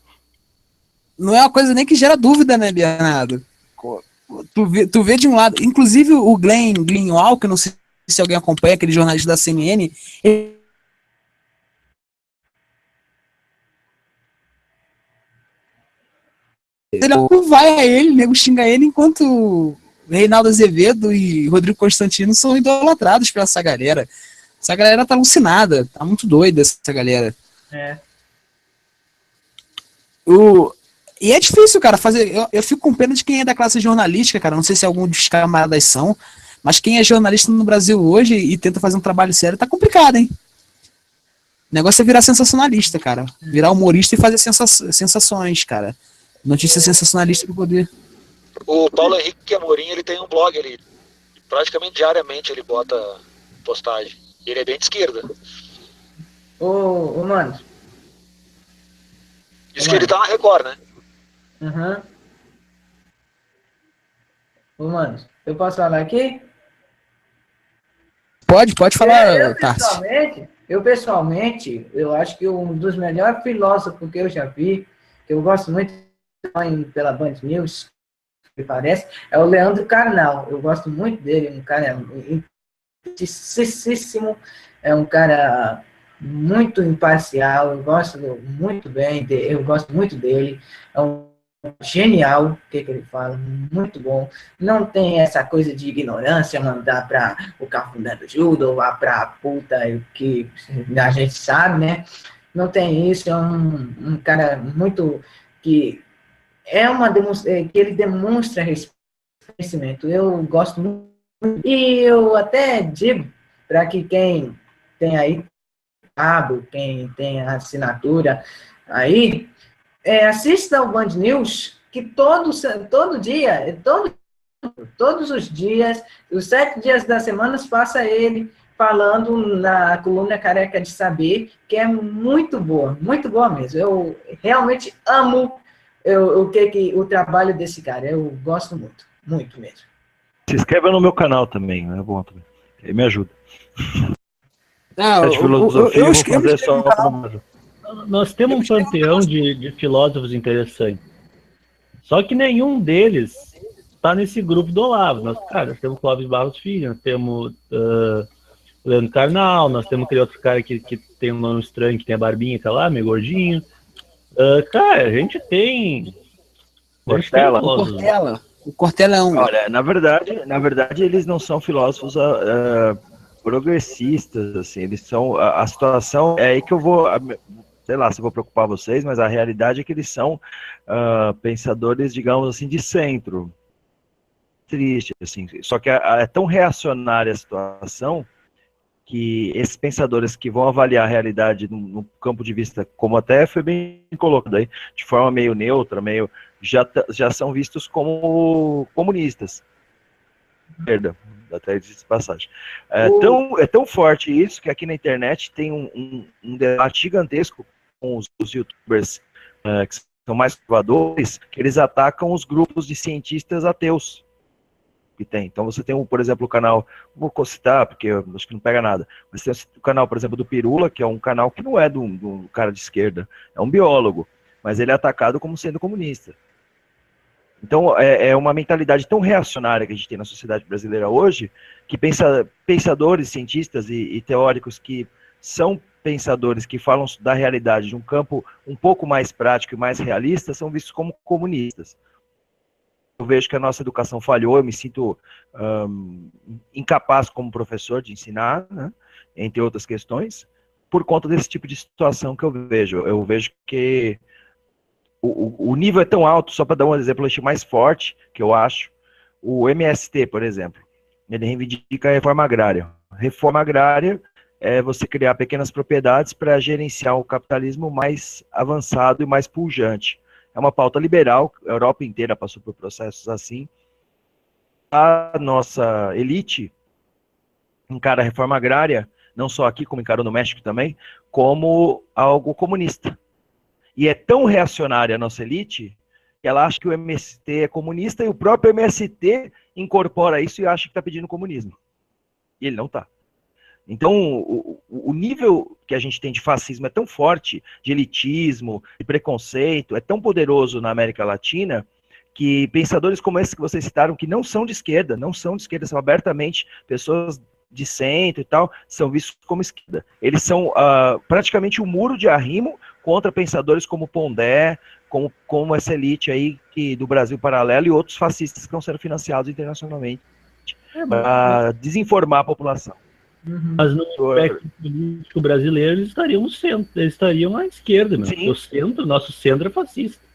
Não é uma coisa nem que gera dúvida, né, Bernardo? Tu vê de um lado, inclusive o Glenn Walker, não sei se alguém acompanha, aquele jornalista da CNN, ele não vai a ele, o nego xinga ele, enquanto Reinaldo Azevedo e Rodrigo Constantino são idolatrados por essa galera. Essa galera tá alucinada, tá muito doida essa galera. E é difícil, cara, fazer. Eu fico com pena de quem é da classe jornalística, cara. Não sei se algum dos camaradas são, mas quem é jornalista no Brasil hoje e tenta fazer um trabalho sério, tá complicado, hein? O negócio é virar sensacionalista, cara. Virar humorista e fazer sensações, cara. Notícia sensacionalista pra poder. O Paulo Henrique Amorim, ele tem um blog, ele praticamente diariamente ele bota postagem. Ele é bem de esquerda. Mano. Diz que ele tá na Record, né? Mano, eu posso falar aqui? Pode falar, Tarso. Eu pessoalmente, eu acho que um dos melhores filósofos que eu já vi, que eu gosto muito pela Band News, que parece, é o Leandro Carnal. Eu gosto muito dele, um cara inteligentíssimo, é um cara muito imparcial, eu gosto muito dele, é um genial, o que ele fala, muito bom, não tem essa coisa de ignorância, mandar para o cafundé do judo, ou lá para a puta, que a gente sabe, né, não tem isso, é um cara muito, que ele demonstra conhecimento, eu gosto muito, e eu até digo, para que quem tem aí, quem tem a assinatura aí, assista ao Band News, que todos os dias, os 7 dias da semana, passa ele falando na coluna Careca de Saber, que é muito boa mesmo. Eu realmente amo o trabalho desse cara, eu gosto muito mesmo. Se inscreva no meu canal também, é bom também. Ele me ajuda. Não, De filosofia, eu vou fazer só Nós temos um panteão de filósofos interessantes. Só que nenhum deles está nesse grupo do Olavo. Nós temos Clóvis Barros Filho, nós temos Leandro Carnal, nós temos aquele outro cara que tem um nome estranho, que tem a barbinha, tá lá, meio gordinho. Cara, a gente tem... Cortella. O Cortella é um... Olha, na verdade, eles não são filósofos progressistas, assim, eles são... A situação é aí que eu vou... Sei lá se eu vou preocupar vocês, mas a realidade é que eles são pensadores, digamos assim, de centro. Triste, assim. Só que é tão reacionária a situação que esses pensadores que vão avaliar a realidade no campo de vista, como até foi bem colocado aí, de forma meio neutra, já são vistos como comunistas. Perda, até disse passagem. É tão forte isso que aqui na internet tem um debate gigantesco com os youtubers que são mais conservadores, que eles atacam os grupos de cientistas ateus que tem. Então você tem, por exemplo, o canal, vou citar, porque eu acho que não pega nada, mas tem o canal, por exemplo, do Pirula, que é um canal que não é do cara de esquerda, é um biólogo, mas ele é atacado como sendo comunista. Então é uma mentalidade tão reacionária que a gente tem na sociedade brasileira hoje, que pensadores, cientistas e teóricos que são pensadores que falam da realidade de um campo um pouco mais prático e mais realista, são vistos como comunistas. Eu vejo que a nossa educação falhou, eu me sinto incapaz como professor de ensinar, né, entre outras questões, por conta desse tipo de situação que eu vejo. Eu vejo que o nível é tão alto, só para dar um exemplo mais forte, que eu acho, o MST, por exemplo, ele reivindica a reforma agrária. Reforma agrária é você criar pequenas propriedades para gerenciar o capitalismo mais avançado e mais pujante. É uma pauta liberal, a Europa inteira passou por processos assim. A nossa elite encara a reforma agrária, não só aqui, como encarou no México também, como algo comunista. E é tão reacionária a nossa elite, que ela acha que o MST é comunista, e o próprio MST incorpora isso e acha que está pedindo comunismo. E ele não está. Então, o nível que a gente tem de fascismo é tão forte, de elitismo, de preconceito, é tão poderoso na América Latina, que pensadores como esses que vocês citaram, que não são de esquerda, são abertamente pessoas de centro e tal, são vistos como esquerda. Eles são praticamente um muro de arrimo contra pensadores como Pondé, como essa elite aí do Brasil Paralelo e outros fascistas que estão sendo financiados internacionalmente para desinformar a população. Mas no aspecto político brasileiro, eles estariam no centro, eles estariam à esquerda, meu. Nosso centro é fascista.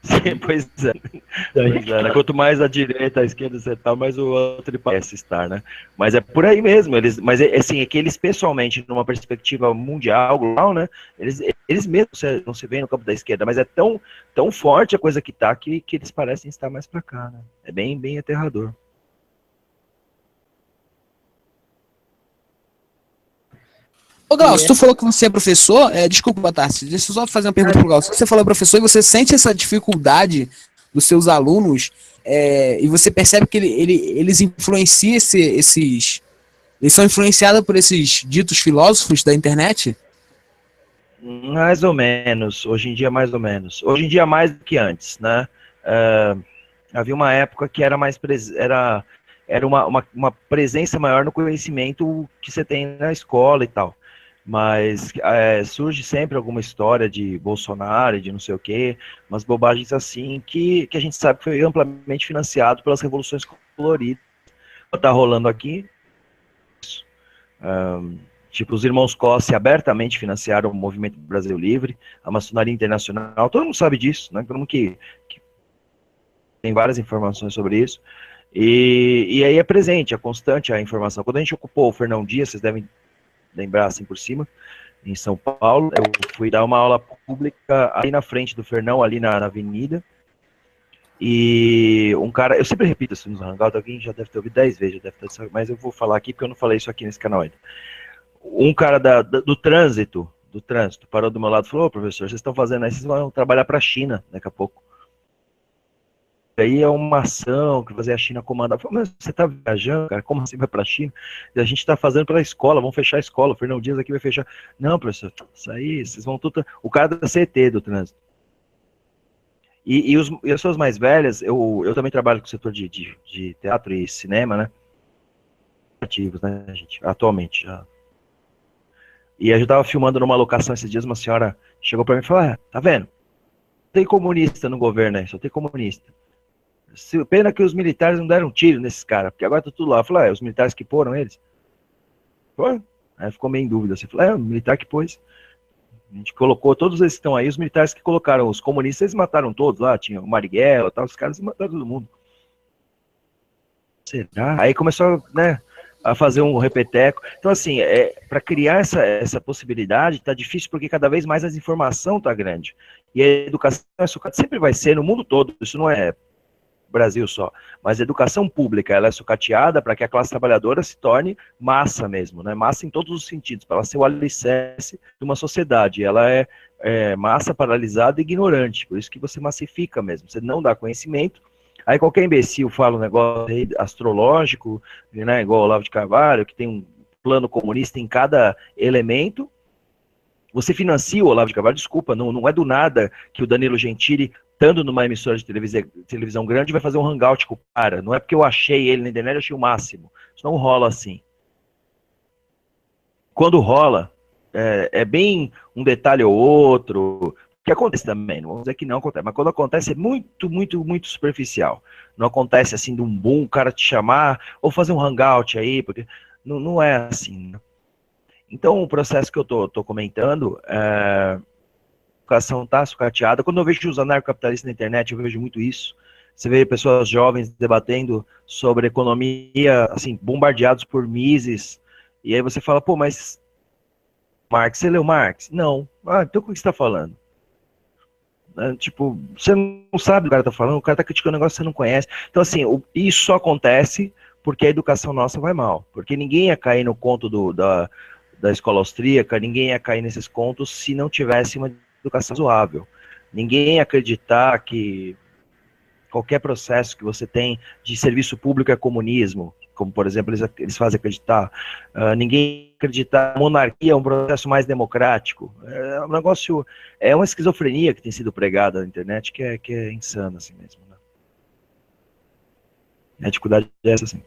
Sim, pois é. Né? Quanto mais à direita, à esquerda você tá, mais o outro ele parece estar, né? Mas é por aí mesmo. Mas assim, é que eles pessoalmente, numa perspectiva mundial, global, né? Eles mesmos não se veem no campo da esquerda, mas é tão forte a coisa que tá que eles parecem estar mais para cá, né? É bem aterrador. Ô, Glaucio, tu falou que você é professor, desculpa, Tarsi, deixa eu só fazer uma pergunta pro Glaucio. Você falou professor e você sente essa dificuldade dos seus alunos e você percebe que eles influenciam eles são influenciados por esses ditos filósofos da internet? Mais ou menos, hoje em dia mais ou menos. Hoje em dia mais do que antes, né? Havia uma época que era mais era uma presença maior no conhecimento que você tem na escola e tal. Mas surge sempre alguma história de Bolsonaro, de não sei o quê, umas bobagens assim que a gente sabe que foi amplamente financiado pelas revoluções coloridas. Está rolando aqui. Tipo, os irmãos Cosse abertamente financiaram o Movimento Brasil Livre, a maçonaria internacional, todo mundo sabe disso, né? Todo mundo que tem várias informações sobre isso. E aí é presente, é constante a informação. Quando a gente ocupou o Fernão Dias, vocês devem lembrar assim por cima, em São Paulo, eu fui dar uma aula pública ali na frente do Fernão, ali na avenida, E um cara, eu sempre repito isso nos Hangouts, alguém já deve ter ouvido 10 vezes, mas eu vou falar aqui porque eu não falei isso aqui nesse canal ainda. Um cara do trânsito parou do meu lado e falou: ô, professor, vocês estão fazendo aí, vocês vão trabalhar para a China daqui a pouco. Aí é uma ação que fazer a China comandar. Eu falei: mas você está viajando, cara? Como assim vai para a China? E a gente está fazendo pela escola, vamos fechar a escola. O Fernão Dias aqui vai fechar. Não, professor, isso aí, vocês vão tudo. O cara da CT do trânsito. E as pessoas mais velhas, eu também trabalho com o setor de teatro e cinema, né? Ativos, né, gente? Atualmente já. E a gente tava filmando numa locação esses dias, uma senhora chegou para mim e falou: tá vendo? Tem comunista no governo aí, só tem comunista. Pena que os militares não deram tiro nesses caras, porque agora tá tudo lá. Eu falei: os militares que poram eles? Foi? Aí ficou meio em dúvida. Você falou: o militar que pôs. A gente colocou, todos eles que estão aí, os militares que colocaram, os comunistas, eles mataram todos lá, tinha o Marighella, tal, os caras mataram todo mundo. Será? Aí começou, né, a fazer um repeteco. Então, assim, para criar essa possibilidade, tá difícil porque cada vez mais a desinformação tá grande. E a educação sempre vai ser no mundo todo, isso não é Brasil só, mas a educação pública, ela é sucateada para que a classe trabalhadora se torne massa mesmo, né? Massa em todos os sentidos, para ela ser o alicerce de uma sociedade. Ela é massa paralisada e ignorante, por isso que você massifica mesmo, você não dá conhecimento. Aí qualquer imbecil fala um negócio aí astrológico, né, igual o Olavo de Carvalho, que tem um plano comunista em cada elemento. Você financia o Olavo de Carvalho, desculpa, não é do nada que o Danilo Gentili, estando numa emissora de televisão grande, vai fazer um hangout com o cara. Não é porque eu achei ele na internet, eu achei o máximo. Isso não rola assim. Quando rola, é bem um detalhe ou outro, que acontece também, não vamos dizer que não acontece, mas quando acontece é muito, muito, muito superficial. Não acontece assim de um boom, o cara te chamar, ou fazer um hangout aí, porque não é assim, né? Então, o processo que eu tô comentando, a educação está sucateada. Quando eu vejo os anarcocapitalistas na internet, eu vejo muito isso. Você vê pessoas jovens debatendo sobre economia, assim, bombardeados por Mises, e aí você fala: pô, mas Marx, você leu Marx? Não. Ah, então o que você está falando? Tipo, você não sabe o que o cara está falando, o cara está criticando um negócio que você não conhece. Então, assim, isso só acontece porque a educação nossa vai mal. Porque ninguém ia cair no conto da escola austríaca, ninguém ia cair nesses contos se não tivesse uma educação razoável. Ninguém ia acreditar que qualquer processo que você tem de serviço público é comunismo, como, por exemplo, eles fazem acreditar. Ninguém acreditar que a monarquia é um processo mais democrático. É um negócio, é uma esquizofrenia que tem sido pregada na internet, que é insana assim mesmo, né? A dificuldade é essa, assim.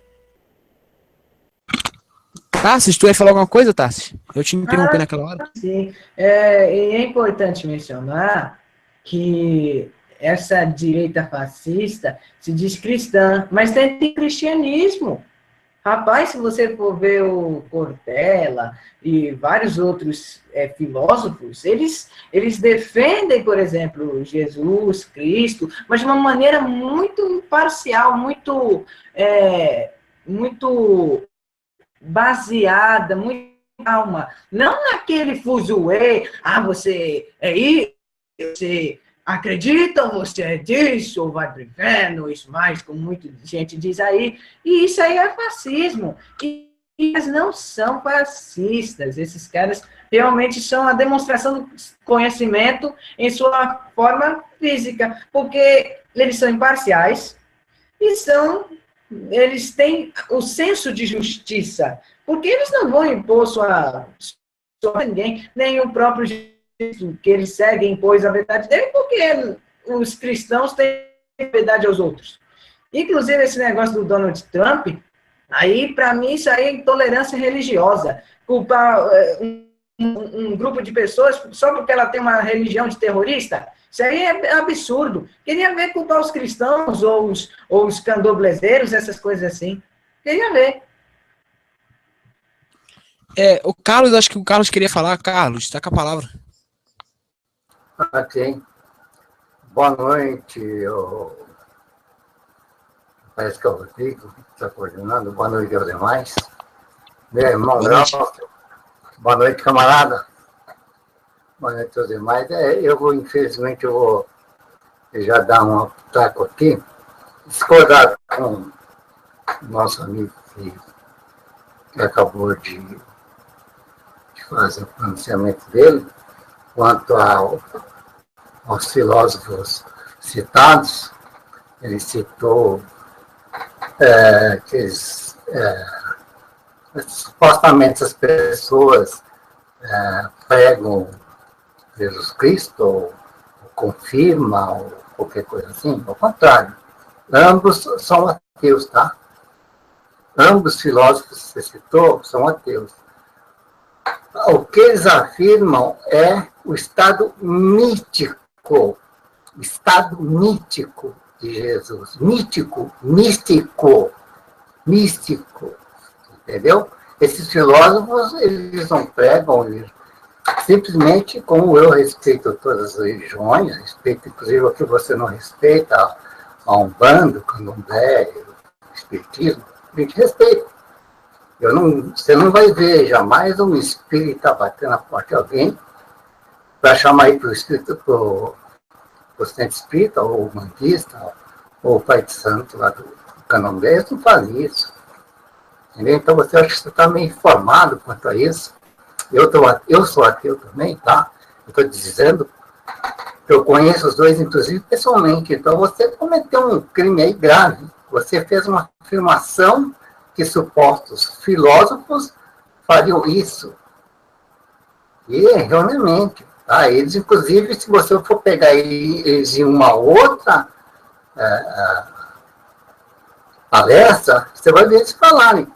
Tarsis, tu ia falar alguma coisa, Tarsis? Eu te interrompi naquela hora. Sim, é importante mencionar que essa direita fascista se diz cristã, mas tem cristianismo. Rapaz, se você for ver o Cortella e vários outros filósofos, eles defendem, por exemplo, Jesus, Cristo, mas de uma maneira muito imparcial, muito baseada, muito calma. Não naquele fuzuê, você é isso, você acredita, você é disso, ou vai pro inferno, isso mais, como muita gente diz aí. E isso aí é fascismo. E eles não são fascistas. Esses caras realmente são a demonstração do conhecimento em sua forma física, porque eles são imparciais e eles têm o senso de justiça, porque eles não vão impor sua ninguém, nem o próprio Jesus que eles seguem impôs a verdade dele, porque os cristãos têm verdade aos outros. Inclusive, esse negócio do Donald Trump, aí, para mim, isso aí é intolerância religiosa. Culpar um grupo de pessoas só porque ela tem uma religião de terrorista, isso aí é absurdo. Queria ver culpar os cristãos ou os candomblezeiros, essas coisas assim. Queria ver. O Carlos, acho que o Carlos queria falar. Carlos, está com a palavra. Ok. Boa noite. Parece que é o Rodrigo que está coordenando. Boa noite aos demais. Meu irmão Glaucio. Boa noite, camarada. Boa noite aos demais. Infelizmente, eu vou já dar um taco aqui, discordar com o nosso amigo que acabou de fazer o pronunciamento dele, quanto aos filósofos citados. Ele citou que supostamente as pessoas pregam Jesus Cristo, ou confirmam, ou qualquer coisa assim. Ao contrário, ambos são ateus, tá? Ambos filósofos que você citou são ateus. O que eles afirmam é o estado mítico de Jesus. Místico, entendeu? Esses filósofos, eles não pregam, simplesmente, como eu respeito todas as religiões, respeito inclusive o que você não respeita, a Umbanda, o Candomblé, o Espiritismo, a gente respeita. Você não vai ver jamais um espírita batendo na porta de alguém para chamar aí para o espírito, para o centro espírita, ou o mandista, ou o pai de santo lá do Candomblé. Eles não fazem isso. Entendeu? Então você acha que você está meio informado quanto a isso. Eu sou ateu também, tá? Eu estou dizendo que eu conheço os dois, inclusive, pessoalmente. Então você cometeu um crime aí grave. Você fez uma afirmação que supostos filósofos fariam isso. E erroneamente. Tá? Eles, inclusive, se você for pegar eles em uma outra palestra, você vai ver eles falarem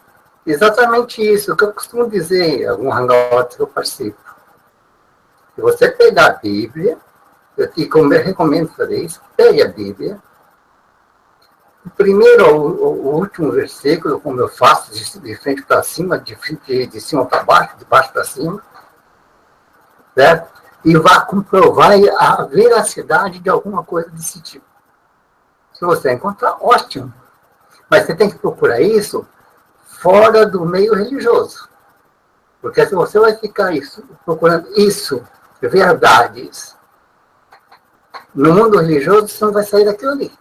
exatamente isso, o que eu costumo dizer em algum hangout que eu participo. Se você pegar a Bíblia, e como eu recomendo fazer isso, pegue a Bíblia, o primeiro o último versículo, como eu faço, de frente para cima, de cima para baixo, de baixo para cima, certo? E vá comprovar a veracidade de alguma coisa desse tipo. Se você encontrar, ótimo. Mas você tem que procurar isso fora do meio religioso. Porque se você vai ficar procurando isso, verdades, no mundo religioso, você não vai sair daquilo ali.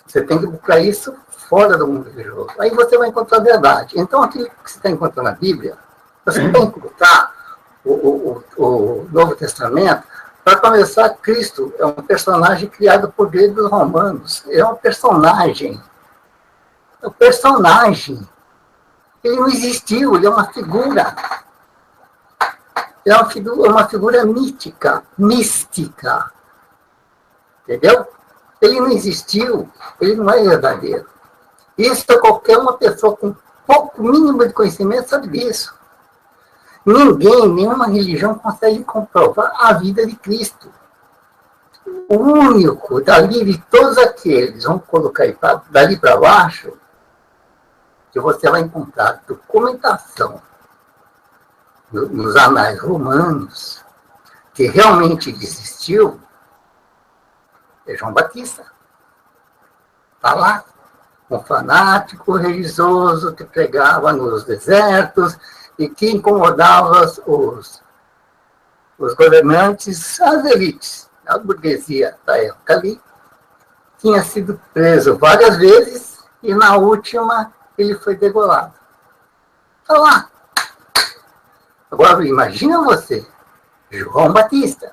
Você tem que procurar isso fora do mundo religioso. Aí você vai encontrar a verdade. Então, aquilo que você está encontrando na Bíblia, você tem que encontrar o Novo Testamento. Para começar, Cristo é um personagem criado por gregos romanos. É um personagem. É um personagem. Ele não existiu, ele é uma figura. É uma figura mítica. Entendeu? Ele não existiu, ele não é verdadeiro. Isso qualquer uma pessoa com pouco mínimo de conhecimento sabe disso. Nenhuma religião consegue comprovar a vida de Cristo. O único, dali de todos aqueles, vamos colocar aí dali para baixo, que você vai encontrar documentação nos anais romanos, que realmente existiu, é João Batista. Está lá, um fanático religioso que pregava nos desertos e que incomodava os governantes, as elites, a burguesia da época ali. Tinha sido preso várias vezes e na última ele foi degolado. Está lá. Agora, imagina você, João Batista.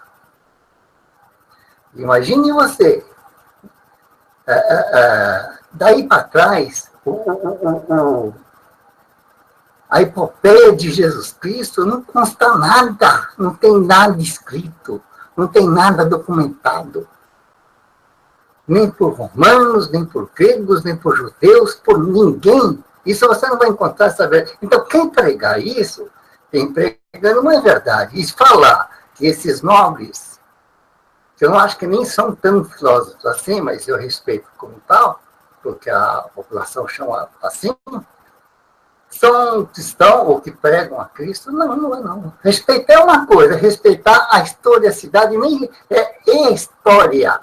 Imagine você, daí para trás, a epopeia de Jesus Cristo não consta nada, não tem nada escrito, não tem nada documentado. Nem por romanos, nem por gregos, nem por judeus, por ninguém. Isso você não vai encontrar essa verdade. Então, quem pregar isso, tem pregando uma verdade. E falar que esses nobres, que eu não acho que nem são tão filósofos assim, mas eu respeito como tal, porque a população chama assim, são cristãos ou que pregam a Cristo. Não. Respeitar é uma coisa, respeitar a historicidade, nem é história.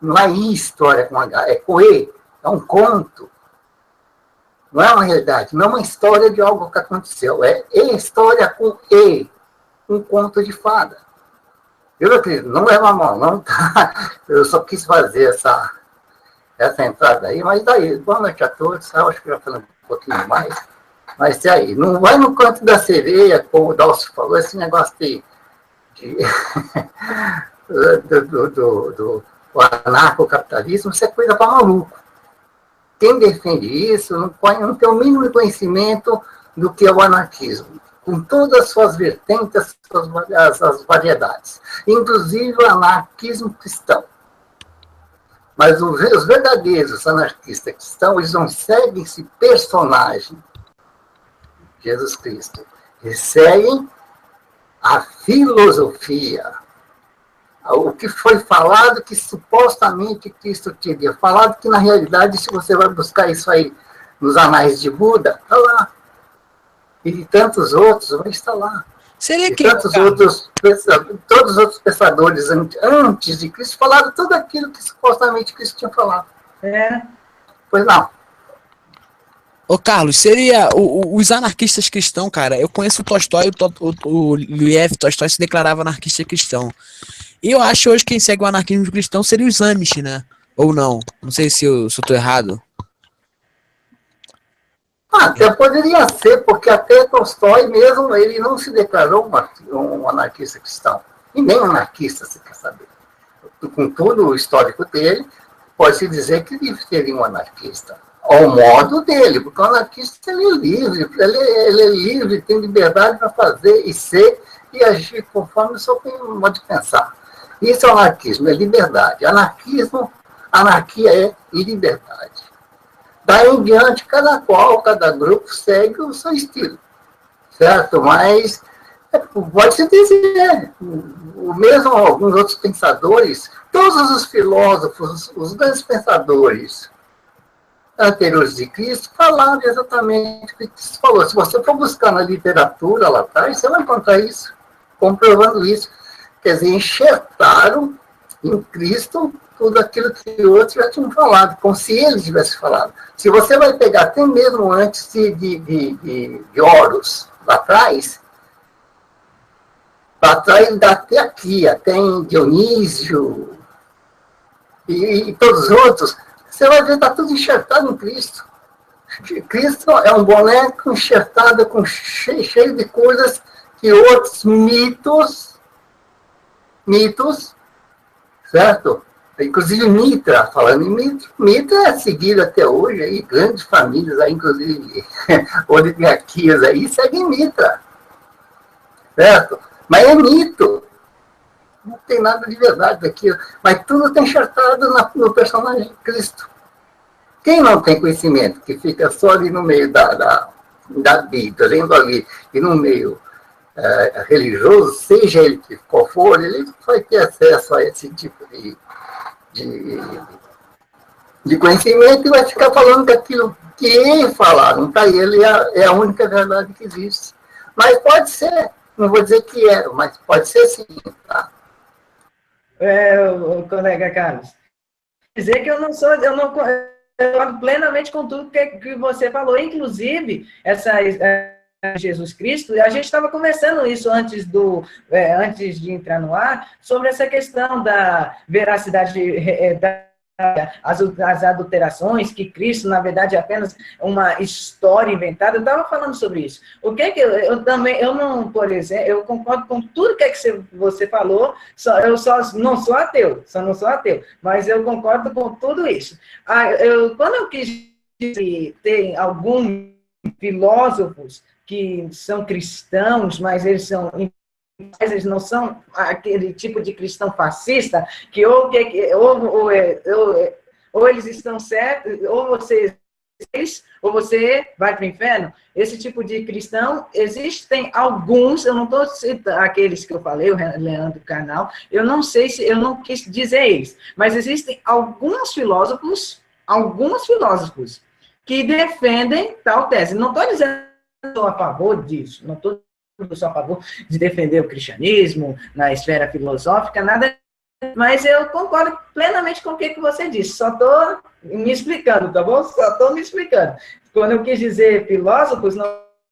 Não é história com H, é coe, é um conto. Não é uma realidade, não é uma história de algo que aconteceu, é história com E, um conto de fada. Eu acredito, não leva a mão, não tá. Eu só quis fazer essa entrada aí, mas daí, boa noite a todos. Eu acho que já falei um pouquinho mais. Mas e aí, não vai no canto da sereia, como o Dalcio falou, esse negócio do anarcocapitalismo, isso é coisa para maluco. Quem defende isso não tem o mínimo conhecimento do que é o anarquismo, com todas as suas vertentes, as variedades, inclusive o anarquismo cristão. Mas os verdadeiros anarquistas cristãos, eles não seguem esse personagem, Jesus Cristo. Eles seguem a filosofia, o que foi falado que supostamente Cristo teria falado, que na realidade, se você vai buscar isso aí nos anais de Buda, está lá. E tantos outros vai estar lá. Seria e que tantos outros, todos os outros pensadores antes de Cristo falaram tudo aquilo que supostamente Cristo tinha falado. Pois não. Ô, Carlos, seria os anarquistas cristãos, cara. Eu conheço o Tolstói, o Lev Tolstói se declarava anarquista cristão. E eu acho hoje que quem segue o anarquismo cristão seria os Amish, né? Ou não? Não sei se eu tô errado. Até poderia ser, porque até Tolstói mesmo, ele não se declarou um anarquista cristão. E nem anarquista, se quer saber. Com todo o histórico dele, pode-se dizer que ele seria um anarquista. Ao modo dele, porque o anarquista ele é livre, ele é livre, tem liberdade para fazer e ser e agir conforme o seu modo de pensar. Isso é anarquismo, é liberdade. Anarquia é liberdade. Daí em diante, cada grupo segue o seu estilo, certo? Mas pode-se dizer, o mesmo alguns outros pensadores, todos os filósofos, os grandes pensadores anteriores de Cristo falaram exatamente o que Cristo falou. Se você for buscar na literatura lá atrás, você vai encontrar isso, comprovando isso. Quer dizer, enxertaram em Cristo tudo aquilo que outros já tinham falado, como se ele tivesse falado. Se você vai pegar até mesmo antes de Horus, lá atrás até aqui, até em Dionísio e todos os outros, você vai ver que está tudo enxertado em Cristo. Cristo é um boneco enxertado cheio de coisas que outros mitos, certo? Inclusive Mitra, falando em Mitra é seguido até hoje, aí, grandes famílias, aí, inclusive oligarquias aí, seguem Mitra, certo? Mas é mito, não tem nada de verdade daquilo, mas tudo está enxertado no personagem de Cristo. Quem não tem conhecimento, que fica só ali no meio da Bíblia, lendo ali, e no meio religioso, seja ele que qual for, ele vai ter acesso a esse tipo de conhecimento e vai ficar falando daquilo que ele falaram. Para ele é a única verdade que existe. Mas pode ser, não vou dizer que é, mas pode ser sim, tá? O colega Carlos, dizer que eu concordo plenamente com tudo que você falou, inclusive Jesus Cristo. A gente estava conversando isso antes de entrar no ar, sobre essa questão da veracidade as adulterações, que Cristo, na verdade, é apenas uma história inventada. Eu estava falando sobre isso. O que por exemplo, eu concordo com tudo que você falou, eu só não sou ateu, mas eu concordo com tudo isso. Quando eu quis dizer, tem alguns filósofos que são cristãos, mas eles não são aquele tipo de cristão fascista, que ou eles estão certos, ou você vai para o inferno. Esse tipo de cristão, existem alguns, eu não estou citando aqueles que eu falei, o Leandro Carnal, eu não sei se, eu não quis dizer eles, mas existem alguns filósofos que defendem tal tese. Não estou dizendo que estou a favor disso, não estou só a favor de defender o cristianismo na esfera filosófica, nada, mas eu concordo plenamente com o que você disse, só estou me explicando, tá bom? Só estou me explicando. Quando eu quis dizer filósofos, não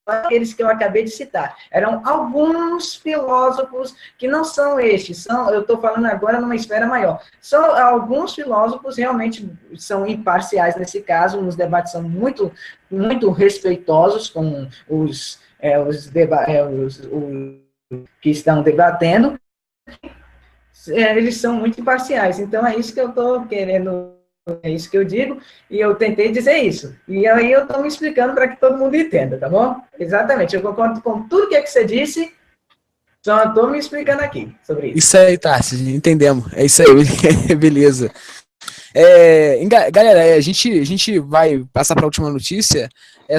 aqueles que eu acabei de citar. Eram alguns filósofos que não são estes, eu estou falando agora numa esfera maior. São alguns filósofos realmente são imparciais nesse caso, nos debates são muito, muito respeitosos com os que estão debatendo. Eles são muito imparciais, então é isso que eu estou querendo. É isso que eu digo, e eu tentei dizer isso. E aí eu estou me explicando para que todo mundo entenda, tá bom? Exatamente, eu concordo com tudo que você disse, só estou me explicando aqui sobre isso. Isso aí, Tarso, entendemos. É isso aí, beleza. Galera, a gente vai passar para a última notícia.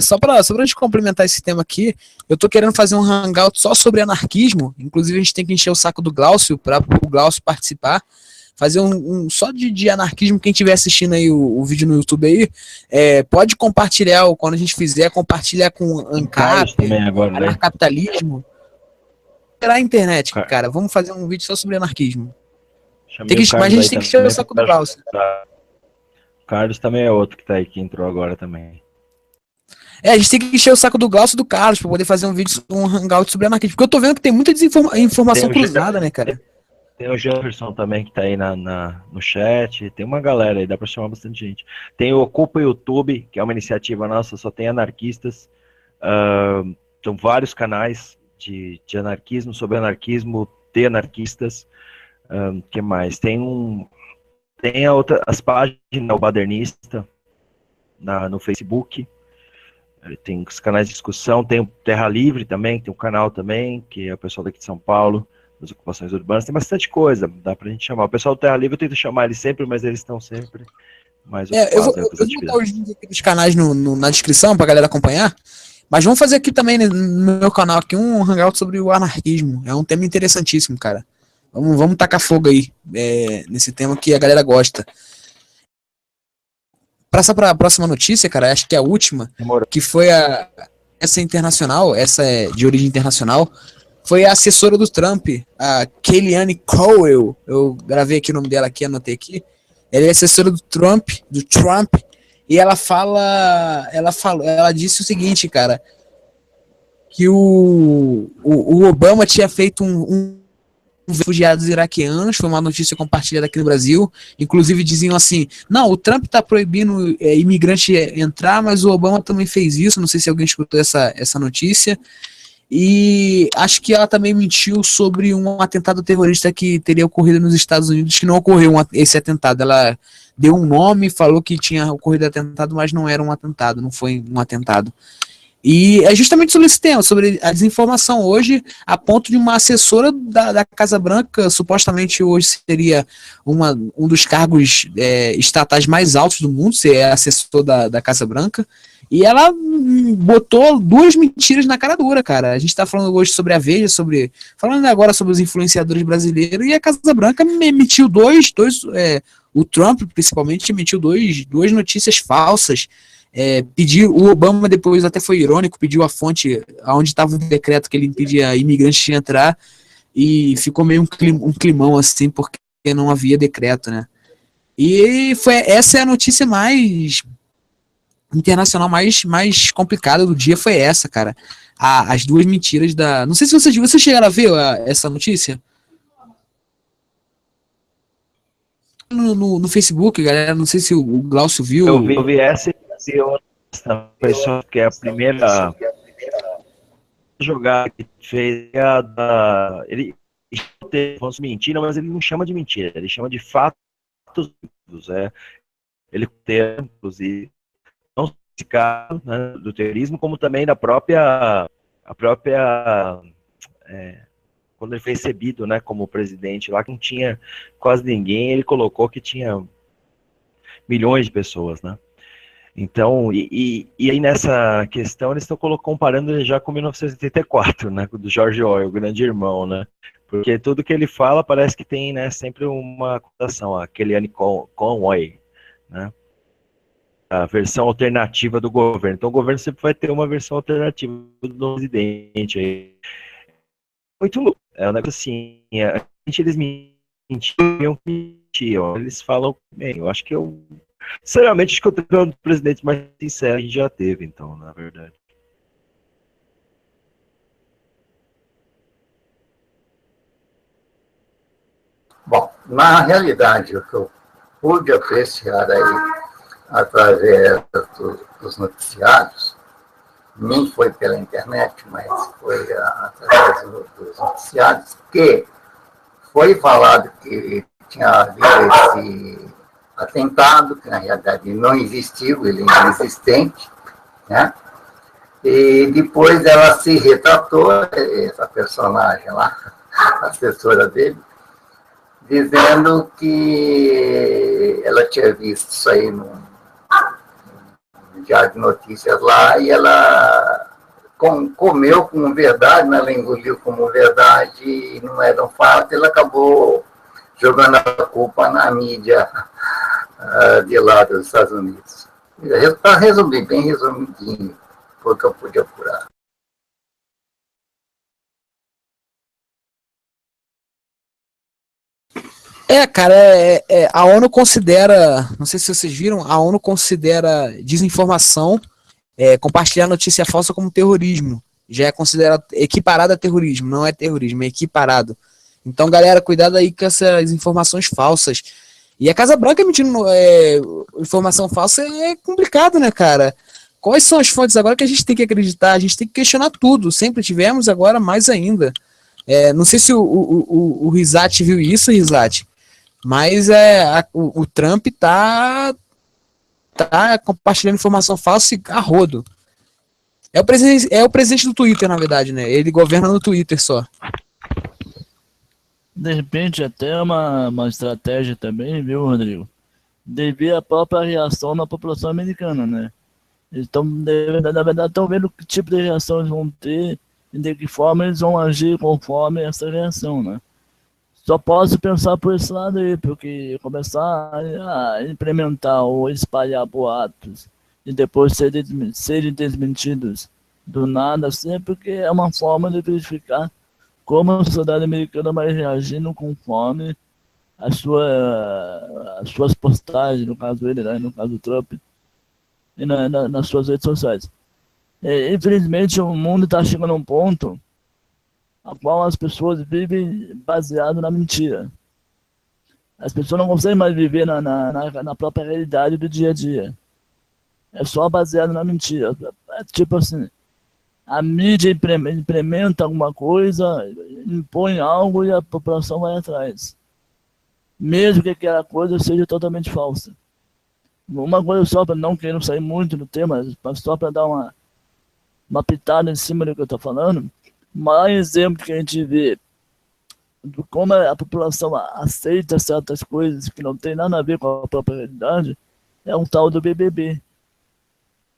Só para a gente complementar esse tema aqui, eu tô querendo fazer um hangout só sobre anarquismo. Inclusive, a gente tem que encher o saco do Glaucio para o Glaucio participar. Fazer um só de anarquismo. Quem estiver assistindo aí o vídeo no YouTube aí, pode compartilhar, quando a gente fizer, compartilhar com ANCAP, anarcapitalismo. Pela internet, cara. Vamos fazer um vídeo só sobre anarquismo. Mas a gente tem que encher o saco do Glaucio. O Carlos também é outro que tá aí, que entrou agora também. A gente tem que encher o saco do Glaucio e do Carlos pra poder fazer um vídeo, um hangout sobre anarquismo. Porque eu tô vendo que tem muita informação cruzada, né, cara? Tem o Jefferson também que tá aí no chat. Tem uma galera aí, dá pra chamar bastante gente. Tem o Ocupa YouTube, que é uma iniciativa nossa, só tem anarquistas. São vários canais de anarquismo, sobre anarquismo, de anarquistas. Que mais? Tem as páginas, o Badernista, no Facebook. Tem os canais de discussão. Tem o Terra Livre também, tem um canal também, que é o pessoal daqui de São Paulo, das ocupações urbanas. Tem bastante coisa, dá pra gente chamar. O pessoal do Terra Livre eu tento chamar eles sempre, mas eles estão sempre mais eu vou botar os links aqui dos canais na descrição pra galera acompanhar. Mas vamos fazer aqui também no meu canal aqui um hangout sobre o anarquismo. É um tema interessantíssimo, cara. Vamos tacar fogo aí nesse tema que a galera gosta. Passar para a próxima notícia, cara, acho que é a última, que foi essa internacional, essa é de origem internacional, foi a assessora do Trump, a Kellyanne Conway. Eu gravei aqui o nome dela aqui, anotei aqui. Ela é assessora do Trump, e ela disse o seguinte, cara, que o Obama tinha feito um refugiados iraquianos, foi uma notícia compartilhada aqui no Brasil, inclusive diziam assim, não, o Trump está proibindo imigrante entrar, mas o Obama também fez isso, não sei se alguém escutou essa notícia, e acho que ela também mentiu sobre um atentado terrorista que teria ocorrido nos Estados Unidos, que não ocorreu esse atentado, ela deu um nome, falou que tinha ocorrido atentado, mas não era um atentado, não foi um atentado. E é justamente sobre esse tema, sobre a desinformação hoje, a ponto de uma assessora da Casa Branca, supostamente hoje seria um dos cargos estatais mais altos do mundo, ser assessor da Casa Branca, e ela botou duas mentiras na cara dura, cara. A gente tá falando hoje sobre a Veja, falando agora sobre os influenciadores brasileiros, e a Casa Branca emitiu o Trump principalmente emitiu duas notícias falsas. Pediu, o Obama depois até foi irônico, pediu a fonte onde estava o decreto que ele impedia imigrantes de entrar, e ficou meio um climão assim, porque não havia decreto, né? E essa é a notícia mais internacional, mais complicada do dia, foi essa, cara. As duas mentiras não sei se vocês chegaram a ver essa notícia no Facebook, galera, não sei se o Glaucio viu. Eu vi essa pessoa que é a primeira jogada que fez ele chama de mentira, mas ele não chama de mentira, ele chama de fatos. Ele tem inclusive não só esse caso, né, do terrorismo, como também da própria quando ele foi recebido, né, como presidente lá, que não tinha quase ninguém, ele colocou que tinha milhões de pessoas, né? Então, e aí nessa questão eles estão comparando ele já com 1984, né, do George Orwell, o grande irmão, né, porque tudo que ele fala parece que tem, né, sempre uma cotação, a Kellyanne Conway, né, a versão alternativa do governo. Então o governo sempre vai ter uma versão alternativa do presidente aí. Muito louco, é um negócio assim, eles mentiam, eles falam bem, eu acho que sinceramente, acho que eu tenho um presidente mais sincero que a gente já teve, então, na verdade. Bom, na realidade, o que eu pude apreciar aí, através dos noticiários, nem foi pela internet, mas foi através dos noticiários, que foi falado que tinha havido esse atentado, que na realidade não existiu, ele é inexistente, né? E depois ela se retratou, essa personagem lá, a assessora dele, dizendo que ela tinha visto isso aí no Diário de Notícias lá, e ela comeu como verdade, né? Ela engoliu como verdade, e não era um fato, ela acabou jogando a culpa na mídia de lá dos Estados Unidos. Para resumir, bem resumidinho, foi o que eu pude apurar. Cara, a ONU considera, não sei se vocês viram, a ONU considera desinformação, compartilhar notícia falsa como terrorismo. Já é considerado equiparado a terrorismo, não é terrorismo, é equiparado. Então, galera, cuidado aí com essas informações falsas. E a Casa Branca emitindo informação falsa é complicado, né, cara? Quais são as fontes agora que a gente tem que acreditar? A gente tem que questionar tudo. Sempre tivemos, agora mais ainda. Não sei se o Rizat viu isso, Rizat, mas o Trump tá compartilhando informação falsa a rodo. É o presidente do Twitter, na verdade, né? Ele governa no Twitter só. De repente, até uma estratégia também, viu, Rodrigo? Devido à própria reação da população americana, né? Eles estão, na verdade, estão vendo que tipo de reação eles vão ter e de que forma eles vão agir conforme essa reação, né? Só posso pensar por esse lado aí, porque começar a implementar ou espalhar boatos e depois serem desmentidos do nada, assim, porque é uma forma de verificar como a sociedade americana vai reagindo conforme as suas postagens, no caso dele, né, no caso do Trump, e nas suas redes sociais. Infelizmente, o mundo está chegando a um ponto a qual as pessoas vivem baseado na mentira. As pessoas não conseguem mais viver na própria realidade do dia a dia. É só baseado na mentira. É tipo assim, a mídia implementa alguma coisa, impõe algo e a população vai atrás. Mesmo que aquela coisa seja totalmente falsa. Uma coisa só, para não querer sair muito do tema, mas só para dar uma pitada em cima do que eu estou falando, o maior exemplo que a gente vê de como a população aceita certas coisas que não tem nada a ver com a própria realidade é um tal do BBB.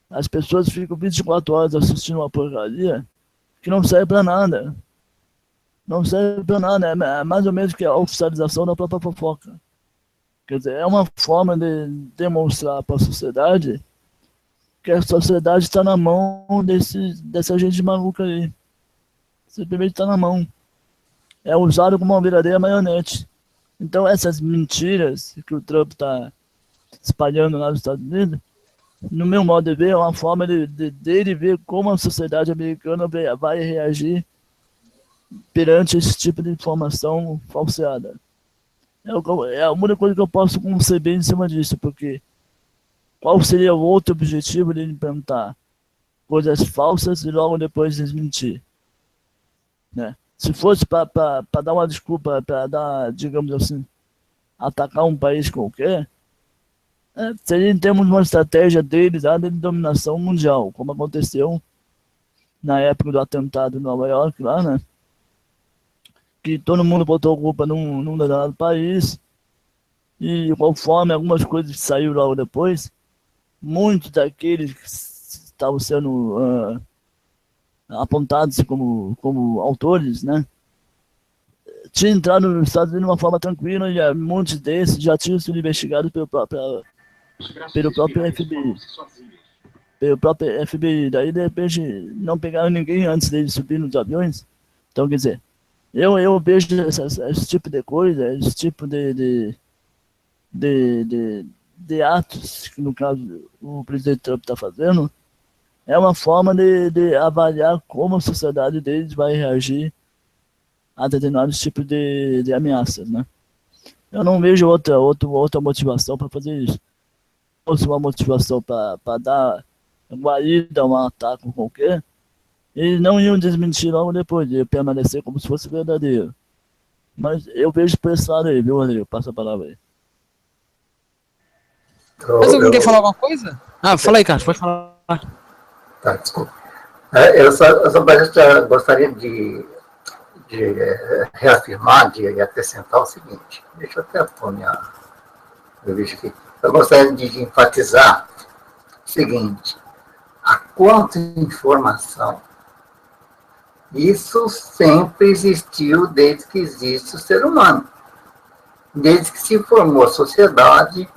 As pessoas ficam 24 horas assistindo uma porcaria que não serve para nada. Não serve para nada, é mais ou menos que a oficialização da própria fofoca. Quer dizer, é uma forma de demonstrar para a sociedade que a sociedade está na mão dessa gente maluca aí. Simplesmente está na mão. É usado como uma verdadeira marionete. Então, essas mentiras que o Trump está espalhando lá nos Estados Unidos, no meu modo de ver, é uma forma dele ver como a sociedade americana vai reagir perante esse tipo de informação falseada. É a única coisa que eu posso conceber em cima disso, porque qual seria o outro objetivo de implementar coisas falsas e logo depois desmentir? Né? Se fosse para dar uma desculpa, para dar, digamos assim, atacar um país qualquer, seria em termos de uma estratégia deles de dominação mundial, como aconteceu na época do atentado em Nova York, lá, né? Que todo mundo botou culpa num determinado país, e conforme algumas coisas que saíram logo depois, muitos daqueles que estavam sendo apontados como autores, né, tinham entrado nos Estados Unidos de uma forma tranquila, e muitos desses já tinham sido investigados pelo próprio FBI. Pelo próprio FBI. Daí, de repente, não pegaram ninguém antes deles subir nos aviões. Então, quer dizer, eu vejo esse tipo de coisa, esse tipo de atos, que no caso o presidente Trump está fazendo, é uma forma de avaliar como a sociedade deles vai reagir a determinados tipos de ameaças, né? Eu não vejo outra motivação para fazer isso. Se fosse uma motivação para dar guarida, um ataque qualquer, eles não iam desmentir logo depois, de permanecer como se fosse verdadeiro. Mas eu vejo por esse lado aí, viu, Rodrigo? Passa a palavra aí. Mas alguém quer falar alguma coisa? Ah, fala aí, Carlos, pode falar. Tá, desculpa. Eu só gostaria de reafirmar, de acrescentar o seguinte. Deixa eu até pôr meu vídeo aqui. Eu gostaria de enfatizar o seguinte. A contra-informação. Isso sempre existiu desde que existe o ser humano. Desde que se formou a sociedade,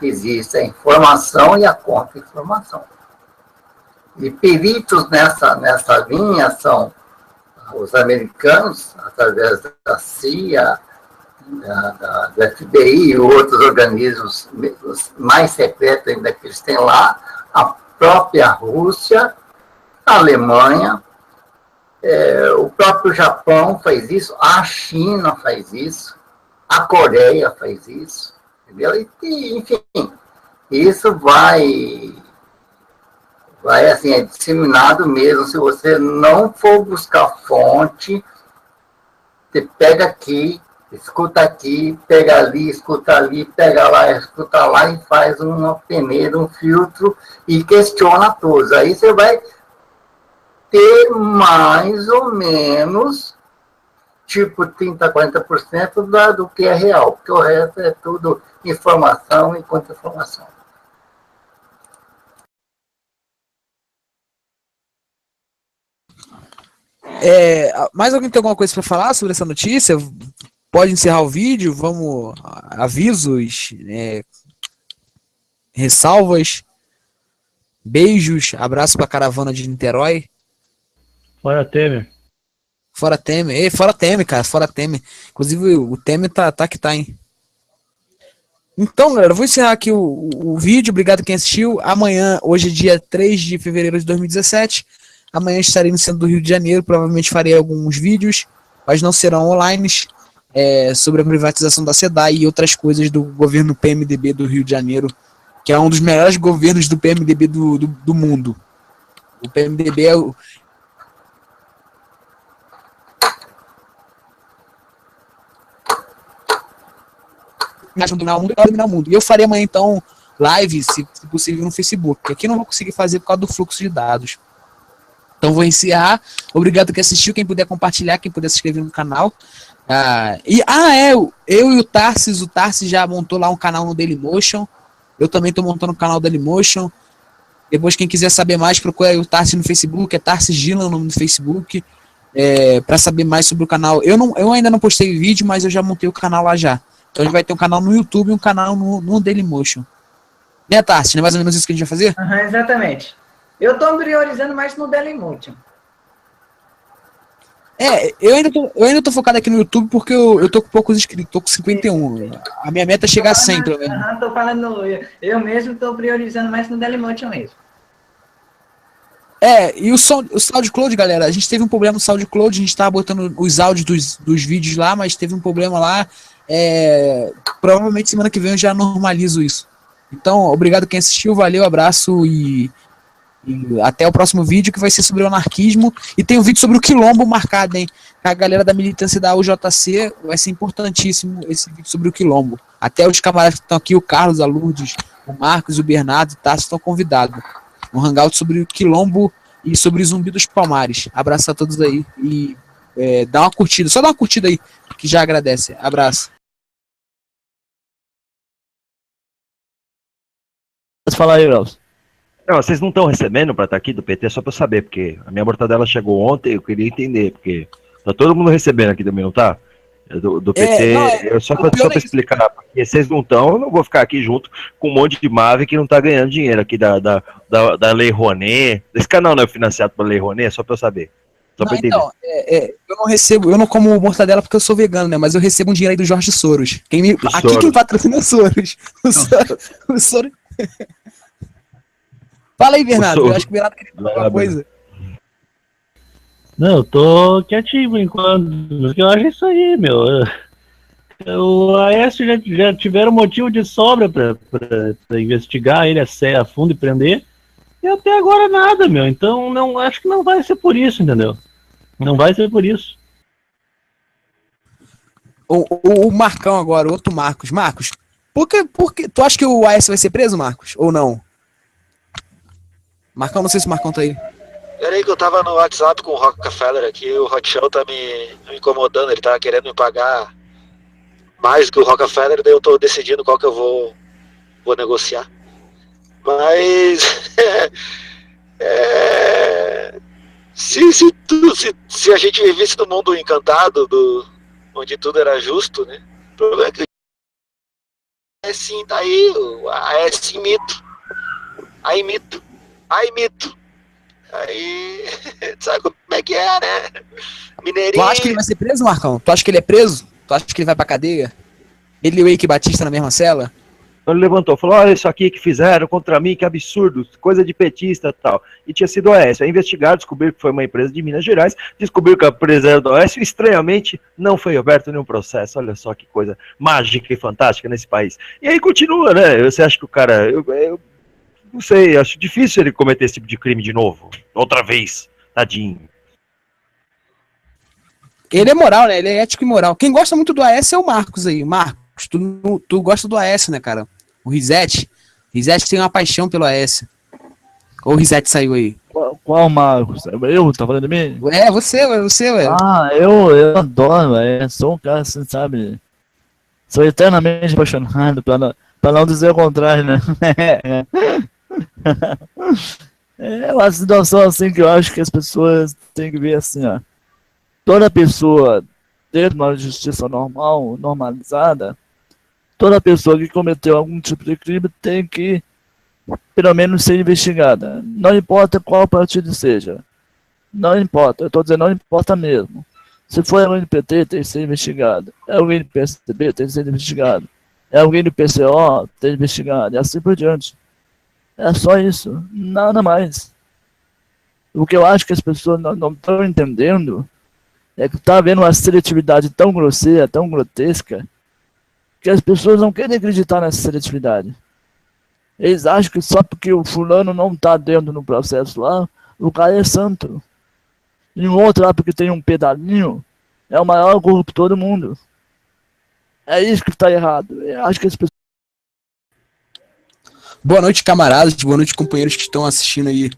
existe a informação e a contra-informação. E peritos nessa linha são os americanos, através da CIA, da FBI e outros organismos mais secretos ainda que eles têm lá, a própria Rússia, a Alemanha, o próprio Japão faz isso, a China faz isso, a Coreia faz isso, entendeu? E, enfim, isso vai assim, é disseminado mesmo. Se você não for buscar fonte, você pega aqui, escuta aqui, pega ali, escuta ali, pega lá, escuta lá e faz uma peneira, um filtro e questiona todos. Aí você vai ter mais ou menos tipo 30%, 40% do que é real, porque o resto é tudo informação e contra-informação. Mais alguém tem alguma coisa para falar sobre essa notícia? Pode encerrar o vídeo, vamos, avisos, ressalvas, beijos, abraço para a caravana de Niterói. Fora Temer. Fora Temer, fora Temer, cara, fora Temer. Inclusive o Temer tá que tá, hein. Então, galera, eu vou encerrar aqui o vídeo, obrigado quem assistiu. Amanhã, hoje é dia 3 de fevereiro de 2017, amanhã estarei no centro do Rio de Janeiro, provavelmente farei alguns vídeos, mas não serão online, sobre a privatização da SEDAI e outras coisas do governo PMDB do Rio de Janeiro, que é um dos melhores governos do PMDB do mundo. O PMDB é o... dominar o mundo. E eu farei amanhã, então, live, se possível, no Facebook. Aqui não vou conseguir fazer por causa do fluxo de dados. Então vou encerrar. Obrigado quem assistiu, quem puder compartilhar, quem puder se inscrever no canal. Eu e o Tarsis já montou lá um canal no Dailymotion. Eu também estou montando um canal no Dailymotion. Depois, quem quiser saber mais, procura o Tarsis no Facebook, é Tarsis Gilan o nome do Facebook. Para saber mais sobre o canal. Eu ainda não postei vídeo, mas eu já montei o canal lá já. Então a gente vai ter um canal no YouTube e um canal no Dailymotion. Né, Tarsis? Não é mais ou menos isso que a gente vai fazer? Uhum, exatamente. Eu estou priorizando mais no Dailymotion. Eu ainda tô focado aqui no YouTube porque eu tô com poucos inscritos, tô com 51. A minha meta é chegar a 100, pelo menos. Tô falando, eu mesmo tô priorizando mais no Dailymotion mesmo. E o SoundCloud, galera, a gente teve um problema no SoundCloud, a gente tava botando os áudios dos vídeos lá, mas teve um problema lá. Provavelmente semana que vem eu já normalizo isso. Então, obrigado quem assistiu, valeu, abraço e até o próximo vídeo, que vai ser sobre o anarquismo. E tem um vídeo sobre o Quilombo marcado, hein? A galera da militância da UJC, vai ser importantíssimo esse vídeo sobre o Quilombo. Até os camaradas que estão aqui, o Carlos, a Lourdes, o Marcos, o Bernardo e o Tassi estão convidados. Um hangout sobre o Quilombo e sobre o Zumbi dos Palmares. Abraço a todos aí e dá uma curtida, só dá uma curtida aí, que já agradece. Abraço. Pode falar aí, Elcio. Não, vocês não estão recebendo para estar aqui do PT, só para eu saber, porque a minha mortadela chegou ontem, eu queria entender, porque tá todo mundo recebendo aqui também, não tá? Do PT, só para explicar, porque vocês não estão, eu não vou ficar aqui junto com um monte de Mave que não tá ganhando dinheiro aqui da Lei Rouanet. Esse canal não é financiado pela Lei Rouanet, só para eu saber. Só para entender. Então, eu não como mortadela porque eu sou vegano, né? Mas eu recebo um dinheiro aí do Jorge Soros. Aqui quem patrocina é o Soros. O Soros. Fala aí, Bernardo. Eu acho que o Bernardo queria falar alguma coisa. Não, eu tô quietinho por enquanto. Porque eu acho isso aí, meu. O Aécio já tiveram motivo de sobra para investigar ele a fundo e prender. E até agora nada, meu. Então não, acho que não vai ser por isso, entendeu? Não vai ser por isso. O Marcão agora, o outro Marcos. Marcos, por que tu acha que o Aécio vai ser preso, Marcos? Ou não? Marcão, não sei se o Marcão tá aí. Peraí que eu tava no WhatsApp com o Rockefeller aqui, o Rochão tá me incomodando, ele tá querendo me pagar mais que o Rockefeller, daí eu tô decidindo qual que eu vou negociar. Mas se a gente vivesse no mundo encantado, onde tudo era justo, né? O problema é que é sim, tá aí, é sim mito. Aí mito. Aí mito. Aí, sabe como é que é, né? Mineirinho. Tu acha que ele vai ser preso, Marcão? Tu acha que ele é preso? Tu acha que ele vai pra cadeia? Ele e o Eike Batista na mesma cela? Ele levantou, falou, olha isso aqui que fizeram contra mim, que absurdo, coisa de petista e tal. E tinha sido o Aécio. Aí investigaram, descobriram que foi uma empresa de Minas Gerais, descobriram que a empresa era do Aécio, estranhamente não foi aberto nenhum processo. Olha só que coisa mágica e fantástica nesse país. E aí continua, né? Você acha que o cara... Eu não sei, acho difícil ele cometer esse tipo de crime de novo. Outra vez. Tadinho. Ele é moral, né? Ele é ético e moral. Quem gosta muito do Aécio é o Marcos aí. Marcos, tu gosta do Aécio, né, cara? O Risete. Risete tem uma paixão pelo Aécio. Ou o Risete saiu aí? Qual Marcos? Eu? Tá falando de mim? É, você, ué. Ah, eu adoro, sou um cara assim, sabe? Sou eternamente apaixonado, pra não dizer o contrário, né? É uma situação assim que eu acho que as pessoas têm que ver assim, ó. Toda pessoa, dentro de uma justiça normal, normalizada, toda pessoa que cometeu algum tipo de crime tem que, pelo menos, ser investigada. Não importa qual partido seja. Não importa, eu estou dizendo, não importa mesmo. Se for alguém do PT, tem que ser investigado. É alguém do PSDB, tem que ser investigado. É alguém do PCO, tem que ser investigado. E assim por diante. É só isso, nada mais. O que eu acho que as pessoas não estão entendendo é que está havendo uma seletividade tão grosseira, tão grotesca, que as pessoas não querem acreditar nessa seletividade. Eles acham que só porque o fulano não está dentro do processo lá, o cara é santo. E o outro lá, porque tem um pedalinho, é o maior corruptor do mundo. É isso que está errado. Eu acho que as pessoas... Boa noite, camaradas. Boa noite, companheiros que estão assistindo aí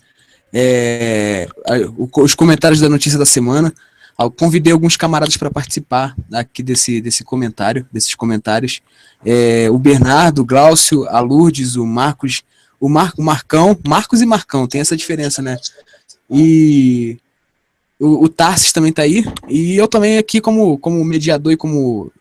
os comentários da notícia da semana. Eu convidei alguns camaradas para participar aqui desses comentários. O Bernardo, o Glaucio, a Lourdes, o Marcos, o Marcão, Marcos e Marcão, tem essa diferença, né? E o Tarsis também tá aí. E eu também aqui como mediador e como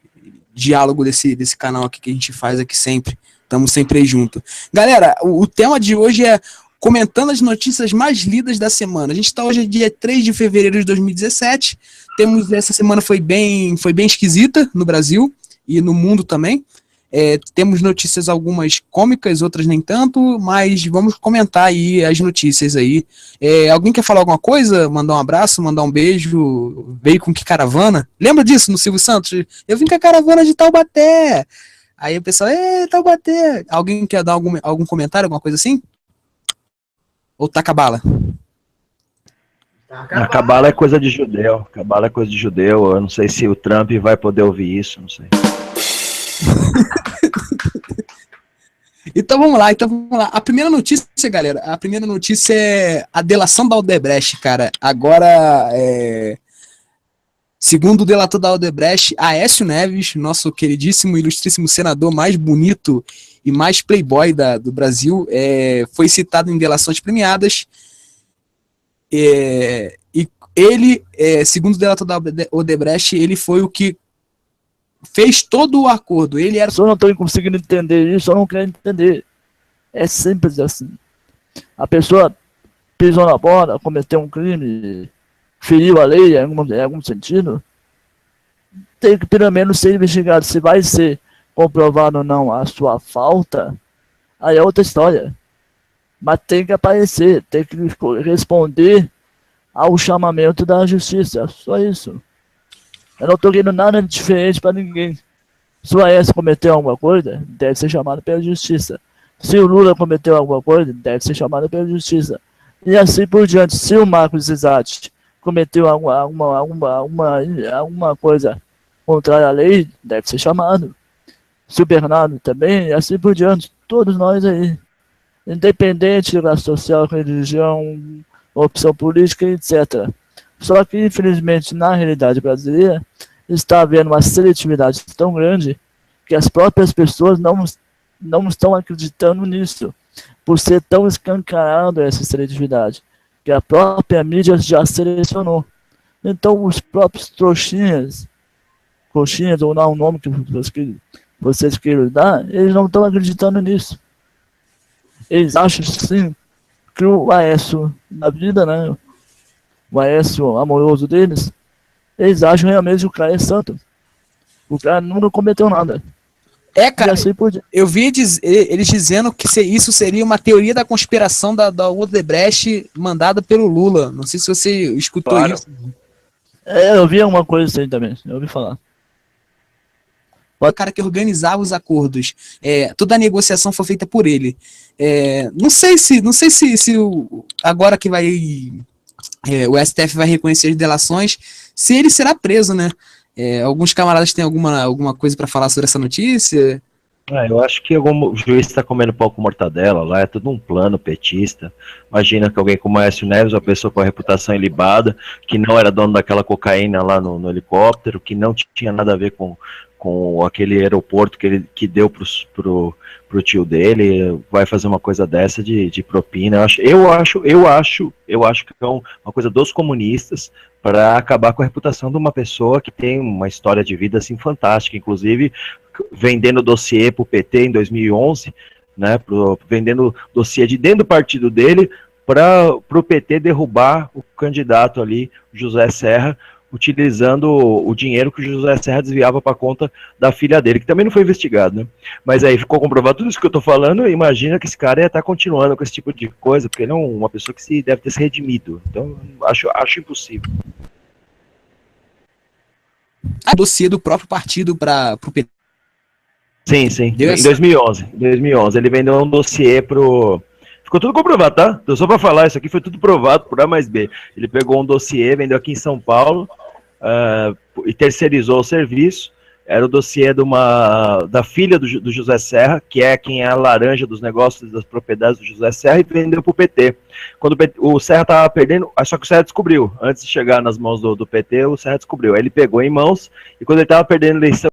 diálogo desse canal aqui que a gente faz aqui sempre. Estamos sempre aí junto. Galera, o tema de hoje é comentando as notícias mais lidas da semana. A gente está hoje dia 3 de fevereiro de 2017. Essa semana foi bem esquisita no Brasil e no mundo também. Temos notícias algumas cômicas, outras nem tanto, mas vamos comentar aí as notícias aí. Alguém quer falar alguma coisa? Mandar um abraço, mandar um beijo? Veio com que caravana? Lembra disso no Silvio Santos? Eu vim com a caravana de Taubaté. Aí o pessoal, Taubaté. Alguém quer dar algum comentário, alguma coisa assim? Ou taca bala? A cabala é coisa de judeu. Cabala é coisa de judeu. Eu não sei se o Trump vai poder ouvir isso, não sei. Então vamos lá. A primeira notícia, galera, é a delação da Odebrecht, cara. Agora, segundo o delator da Odebrecht, Aécio Neves, nosso queridíssimo, ilustríssimo senador mais bonito e mais playboy do Brasil, foi citado em delações premiadas. E ele, segundo o delator da Odebrecht, ele foi o que fez todo o acordo. Ele era... Eu não estou conseguindo entender isso, eu não quero entender. É simples assim. A pessoa pisou na bola, cometeu um crime, feriu a lei em algum sentido, tem que pelo menos ser investigado. Se vai ser comprovado ou não a sua falta, aí é outra história. Mas tem que aparecer, tem que responder ao chamamento da justiça, só isso. Eu não estou querendo nada diferente para ninguém. Se o Aécio cometeu alguma coisa, deve ser chamado pela justiça. Se o Lula cometeu alguma coisa, deve ser chamado pela justiça. E assim por diante. Se o Marcos Zizatti cometeu alguma coisa contrária à lei, deve ser chamado. Se o Bernardo também, e assim por diante. Todos nós aí. Independente de classe social, religião, opção política, etc. Só que, infelizmente, na realidade brasileira, está havendo uma seletividade tão grande que as próprias pessoas não estão acreditando nisso, por ser tão escancarado essa seletividade, que a própria mídia já selecionou. Então, os próprios coxinhas, ou não, o nome que vocês queiram dar, eles não estão acreditando nisso. Eles acham, sim, que o Aécio na vida, né, o Aécio amoroso deles, eles acham realmente que o cara é santo. O cara nunca cometeu nada. Cara, assim eu vi eles dizendo que isso seria uma teoria da conspiração da Odebrecht mandada pelo Lula. Não sei se você escutou isso. Eu vi alguma coisa assim também, eu ouvi falar. O cara que organizava os acordos, toda a negociação foi feita por ele. Não sei se agora que o STF vai reconhecer as delações, se ele será preso, né? Alguns camaradas têm alguma coisa para falar sobre essa notícia? Eu acho que algum juiz está comendo pau com mortadela lá, é tudo um plano petista. Imagina que alguém como Aécio Neves, uma pessoa com a reputação ilibada, que não era dono daquela cocaína lá no helicóptero, que não tinha nada a ver com aquele aeroporto que deu pro tio dele, vai fazer uma coisa dessa de propina. Eu acho que é uma coisa dos comunistas para acabar com a reputação de uma pessoa que tem uma história de vida assim fantástica, inclusive vendendo dossiê pro PT em 2011, né, vendendo dossiê de dentro do partido dele para o PT derrubar o candidato ali, José Serra, utilizando o dinheiro que o José Serra desviava para a conta da filha dele, que também não foi investigado, né? Mas aí ficou comprovado tudo isso que eu estou falando, imagina que esse cara ia estar continuando com esse tipo de coisa, porque ele é uma pessoa que deve ter se redimido. Então, acho impossível. A dossiê do próprio partido para o PT. Sim. Em 2011, ele vendeu um dossiê pro... Ficou tudo comprovado, tá? Então, só para falar, isso aqui foi tudo provado por A mais B. Ele pegou um dossiê, vendeu aqui em São Paulo e terceirizou o serviço. Era o dossiê da filha do José Serra, que é quem é a laranja dos negócios das propriedades do José Serra, e vendeu para o PT. Quando o Serra estava perdendo, só que o Serra descobriu. Antes de chegar nas mãos do PT, o Serra descobriu. Aí ele pegou em mãos, e quando ele estava perdendo a eleição,